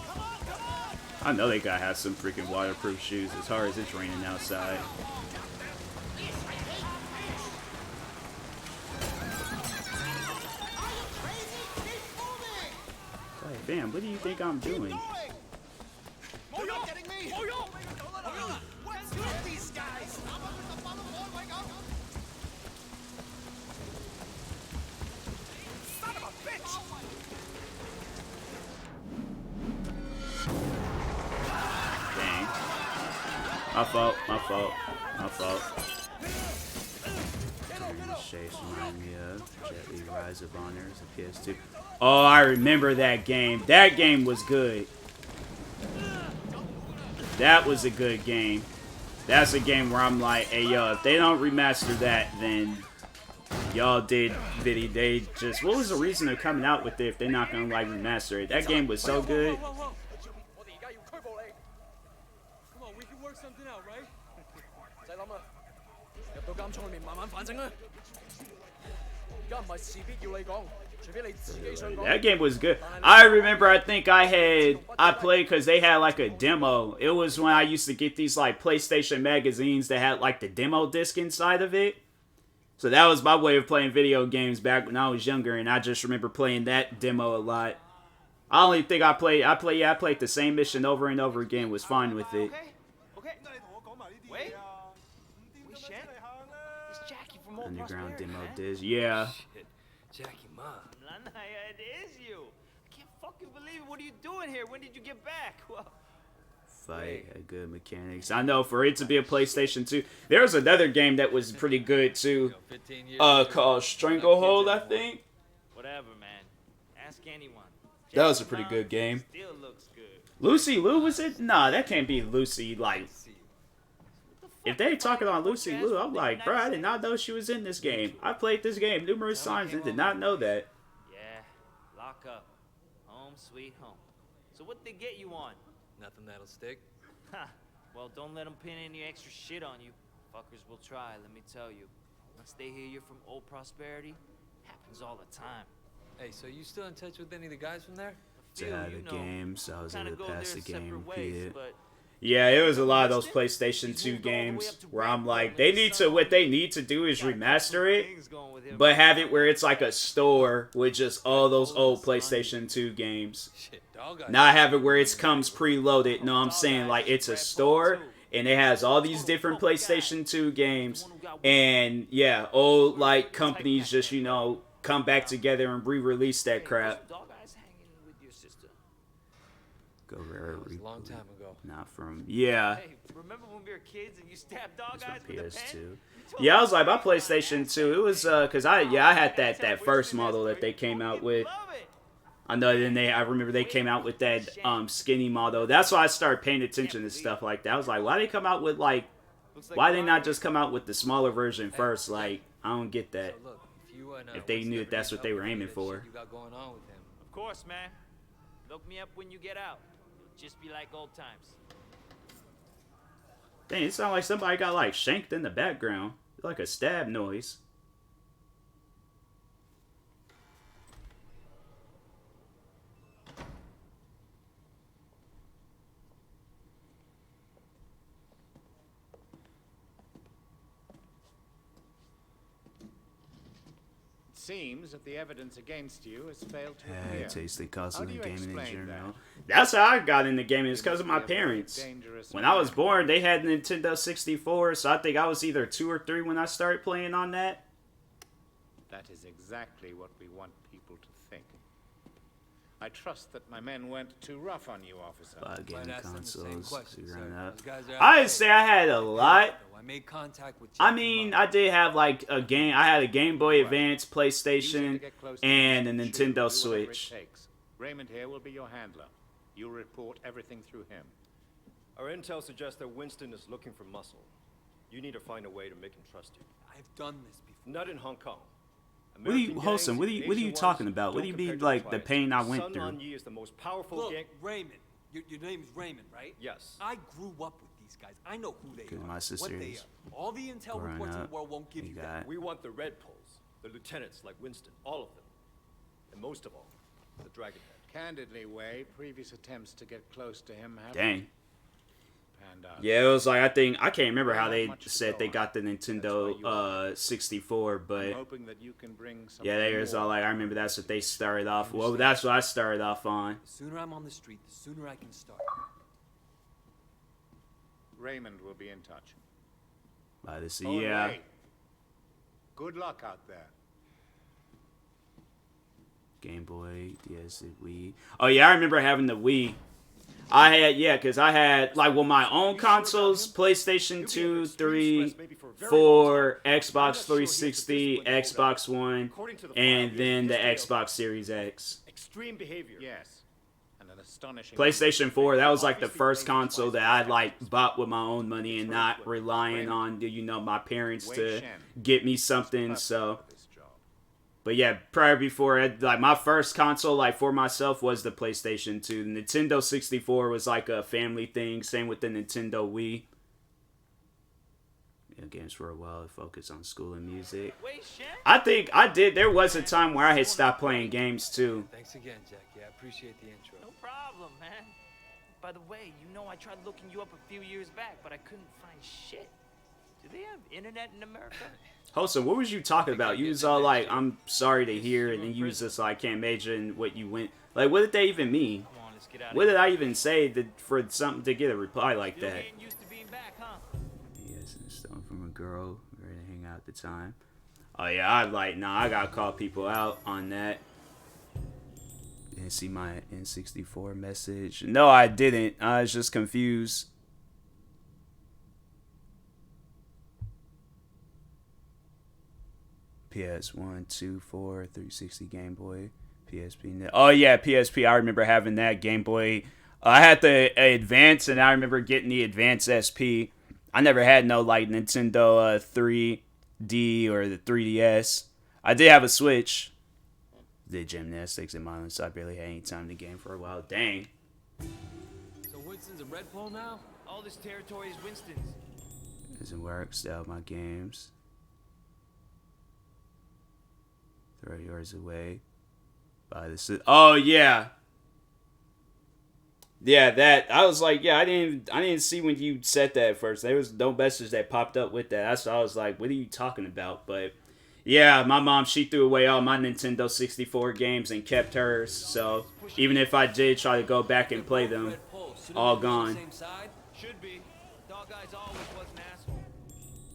Come on, come on. I know they gotta have some freaking waterproof shoes as hard as it's raining outside. Like, damn, what do you think I'm doing? You're not getting me. What's with these guys? Son of a bitch! Dang. My fault, my fault, my fault. Shapes remind me of Jet Li Rise of Honor as a PS2. Oh, I remember that game. That game was good. That was a good game. That's a game where I'm like, hey, yo, if they don't remaster that, then y'all did video. They just, what was the reason they're coming out with it if they're not gonna like remaster it? That game was so good. Come on, we can work something out, right? That game was good. I remember, I think I played because they had like a demo. It was when I used to get these like PlayStation magazines that had like the demo disc inside of it. So that was my way of playing video games back when I was younger, and I just remember playing that demo a lot. I only think I played the same mission over and over again, was fine with it. Wait. It's Jackie from Old Underground Prosperity, demo man. disc, yeah. Jackie, ma. It is you. I can't fucking believe it. What are you doing here? When did you get back? Well, Fight, good mechanics. I know, for it to be a PlayStation 2. There was another game that was pretty good too. Called Stranglehold, I think. whatever, man. Ask anyone. That was a pretty good game. Still looks good. Lucy Liu, was it? Nah, that can't be Lucy. Like, if they talking on Lucy Liu, I'm like, bro, I did not know she was in this game. I played this game numerous times and did not know that. Yeah, lock up. Home sweet home. So what they get you on? Nothing that'll stick. Ha. Well, don't let them pin any extra shit on you. Fuckers will try, let me tell you. Once they hear you're from Old Prosperity, happens all the time. Hey, so you still in touch with any of the guys from there? To have the game, so I was able to pass the game. Ways, Yeah, it was a lot of those PlayStation 2 games where I'm like, what they need to do is remaster it, but have it where it's like a store with just all those old PlayStation 2 games. Not have it where it comes preloaded. No, I'm saying like it's a store and it has all these different PlayStation 2 games, and yeah, old like companies just, you know, come back together and re-release that crap. Go rare. That was a long time ago. Not from, yeah. Hey, remember when we were kids and you stabbed dog eyes with a pen? PS2. Yeah, I was like, my PlayStation 2. It was cause I had that first model that they came out with. I know. Then I remember they came out with that skinny model. That's why I started paying attention to stuff like that. I was like, why they come out with like, why they not just come out with the smaller version first? Like, I don't get that. If they knew that's what they were aiming for. Of course, man. Look me up when you get out. It'll just be like old times. Dang, it sounds like somebody got like shanked in the background. Like a stab noise. Seems that the evidence against you has failed to appear. Hey, tasty cousin How do and you gaming in explain general. that? That's how I got into gaming. It's because of my parents. When I was born, they had Nintendo 64, so I think I was either 2 or 3 when I started playing on that. That is exactly what we want people to think. I trust that my men weren't too rough on you, officer. Gaming consoles. I I didn't say I had a lot. I made contact with. I mean, I did have like a game. I had a Game Boy Advance, PlayStation, and a Nintendo Switch. Raymond here will be your handler. You'll report everything through him. Our intel suggests that Winston is looking for muscle. You need to find a way to make him trust you. I've done this before. Not in Hong Kong. What are you, Holson? What are you talking about? What do you mean, like the pain I went through? Sun On Yi is the most powerful Look, gang. Raymond. Your name is Raymond, right? Yes. I grew up with these guys. I know who they are. My sister what they is are. All the intel reports in the world won't give you that. We want the Red Poles, the lieutenants like Winston, all of them. And most of all, the Dragonhead. Candidly, Way, previous attempts to get close to him have Dang. Yeah, it was like, I can't remember how they said they got the Right. Nintendo 64, I'm but hoping that you can bring yeah, they was all like, I remember that's what they started off. Well, that's what I started off on. The sooner I'm on the street, the sooner I can start. Raymond will be in touch. By this, Oh, yeah. Ray. Good luck out there. Game Boy, DS, Wii. Oh yeah, I remember having the Wii. I had, yeah, because I had, like, well, my own consoles, PlayStation 2, 3, 4, Xbox 360, Xbox One, and then the Xbox Series X. Extreme behavior. Yes. And an astonishing PlayStation 4, that was, like, the first console that I, like, bought with my own money and not relying on, you know, my parents to get me something, so... But yeah, prior before, like, my first console, like, for myself was the PlayStation 2. The Nintendo 64 was, like, a family thing. Same with the Nintendo Wii. Yeah, games for a while to focus on school and music. I think I did. There was a time where I had stopped playing games, too. Thanks again, Jack. Yeah, I appreciate the intro. No problem, man. By the way, you know I tried looking you up a few years back, but I couldn't find shit. Do they have internet in America? Hosen, what was you talking about? You was all like, I'm sorry to hear, and then you was just like, I can't imagine what you went... Like, what did they even mean? What did I even say for something to get a reply like that? Yes, and stolen from a girl, ready to hang out at the time. Oh yeah, I gotta call people out on that. Didn't see my N64 message. No, I didn't. I was just confused. PS1, 2, 4, 360 Game Boy, PSP. Oh yeah, PSP. I remember having that Game Boy. I had the Advance, and I remember getting the Advance SP. I never had no like Nintendo 3D or the 3DS. I did have a Switch. Did gymnastics and mining, so I barely had any time to game for a while. Dang. So Winston's a red pole now? All this territory is Winston's. Doesn't work. Stay out my games. 30 yards away. By the oh yeah. Yeah, that I was like, yeah, I didn't see when you said that at first. There was no message that popped up with that. That's why I was like, what are you talking about? But yeah, my mom, she threw away all my Nintendo 64 games and kept hers. So even if I did try to go back and play them, all gone. Should be. Dog Eyes always was an asshole.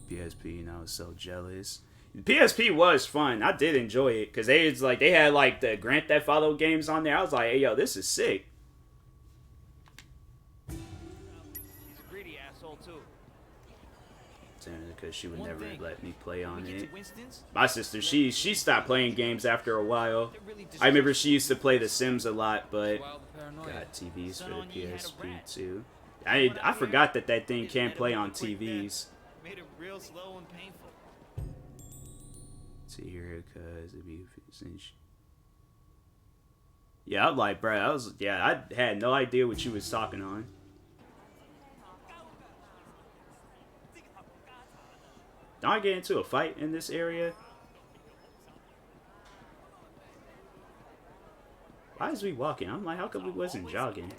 PSP, and I was so jealous. PSP was fun. I did enjoy it because they had like the Grand Theft Auto games on there. I was like, hey yo, this is sick. He's a greedy asshole too. Because she would never let me play on it. My sister, she stopped playing games after a while. I remember she used to play The Sims a lot, but got TVs for the PSP too. I forgot that thing can't play on TVs. Made it real slow and painful. See here, cause it'd be since. Yeah, I'm like, bro, I had no idea what you was talking on. Don't I get into a fight in this area? Why is we walking? I'm like, how come we wasn't jogging?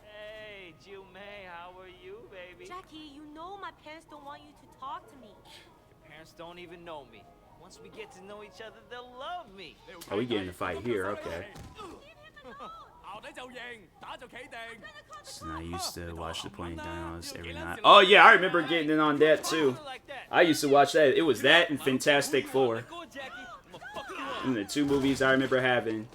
Hey, Jill May, how are you, baby? Jackie, you know my parents don't want you to talk to me. Your parents don't even know me. Once we get to know each other, they'll love me. Oh, we getting a fight here, okay. So I used to watch the Playing Dinos every night. Oh yeah, I remember getting in on that too. I used to watch that. It was that and Fantastic Four. And the two movies I remember having.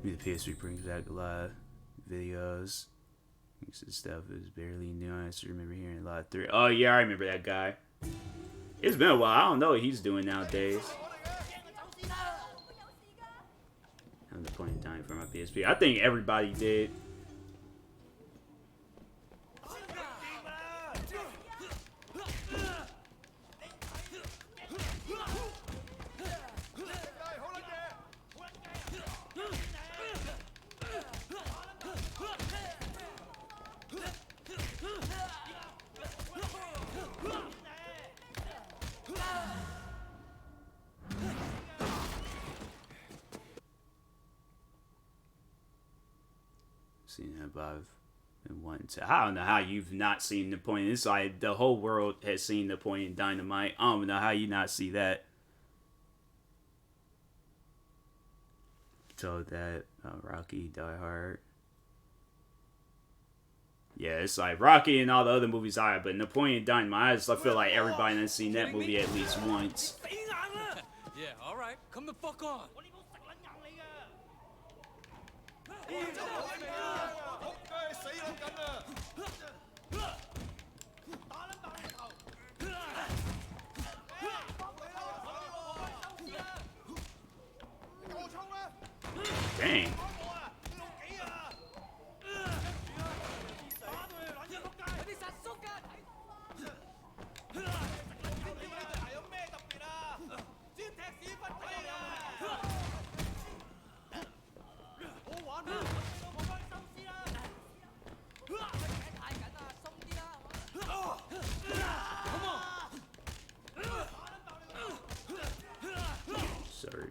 The PS3 brings back a lot of videos. This stuff is barely new. I just remember hearing a lot of 3. Oh yeah, I remember that guy. It's been a while. I don't know what he's doing nowadays. I'm the playing time for my PSP. I think everybody did. Seen that, but I've been wanting to. I don't know how you've not seen the point. It's like the whole world has seen the point in Dynamite. I don't know how you not see that. told that Rocky, Die Hard. Yeah, it's like Rocky and all the other movies are, but Napoleon Dynamite, I feel like everybody has seen that movie at least once. Yeah, all right. Come the fuck on. Dang.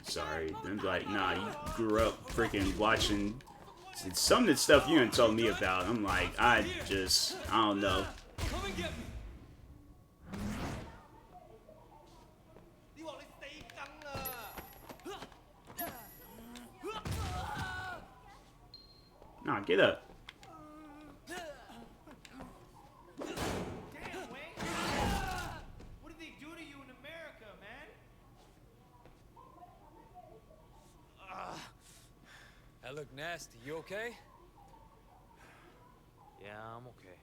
Sorry. I'm like, nah, you grew up freaking watching some of the stuff you done told me about. I'm like, I don't know. Nah, get up. That look nasty. You okay? Yeah, I'm okay.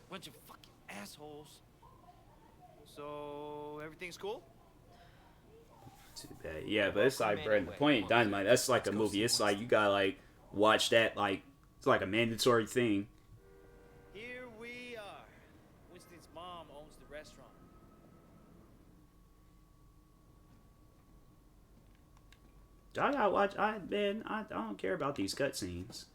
Bunch of fucking assholes. So, everything's cool? Too bad. Yeah, but it's like, bro, Napoleon Dynamite, that's like a movie. It's like, you gotta, like, watch that, like, it's like a mandatory thing. Here we are. Winston's mom owns the restaurant. I gotta watch. I don't care about these cutscenes.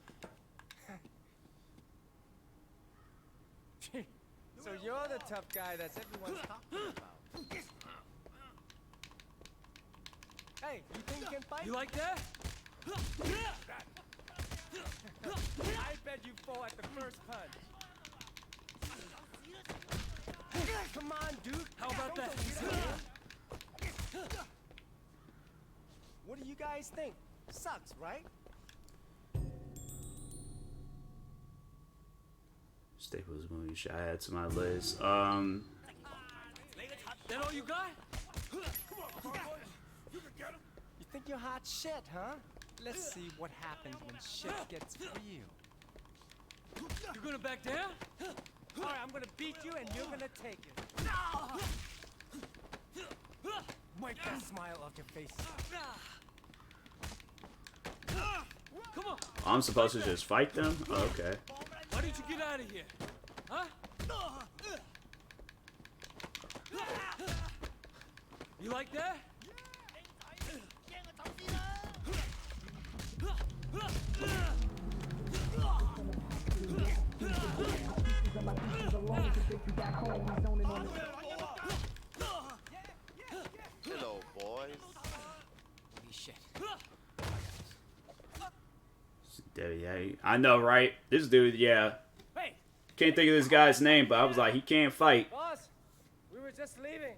So you're the tough guy that's everyone's talking about. Hey, you think you can fight? You like that? I bet you fall at the first punch. Come on, dude. How about that? What do you guys think? Sucks, right? Staples movie should I add to my list. That all you got? You think you're hot shit, huh? Let's see what happens when shit gets real. You're gonna back down? Alright, I'm gonna beat you and you're gonna take it. Wipe that smile off your face. Come on. I'm supposed to just fight them? Oh, okay. Why did you get out of here? Huh? You like that? Hello, boys. Holy shit. I know, right? This dude, yeah. Hey. Can't think of this guy's name, but I was like, he can't fight. Boss, we were just leaving.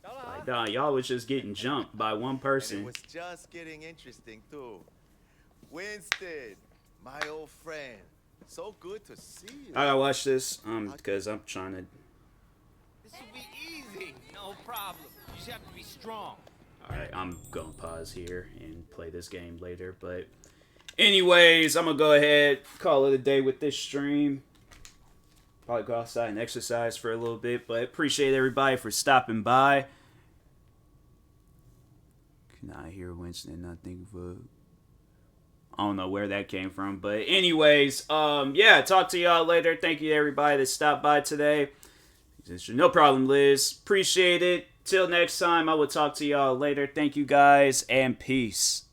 Like, nah, y'all was just getting jumped by one person. And it was just getting interesting, too. Winston, my old friend. So good to see you. I gotta watch this, because I'm trying to... This will be easy. No problem. You just have to be strong. Alright, I'm gonna pause here and play this game later, but... Anyways, I'm gonna go ahead, call it a day with this stream. Probably go outside and exercise for a little bit, but appreciate everybody for stopping by. Can I hear Winston? I think I don't know where that came from, but anyways, yeah, talk to y'all later. Thank you to everybody that stopped by today. No problem, Liz. Appreciate it. Till next time, I will talk to y'all later. Thank you guys, and peace.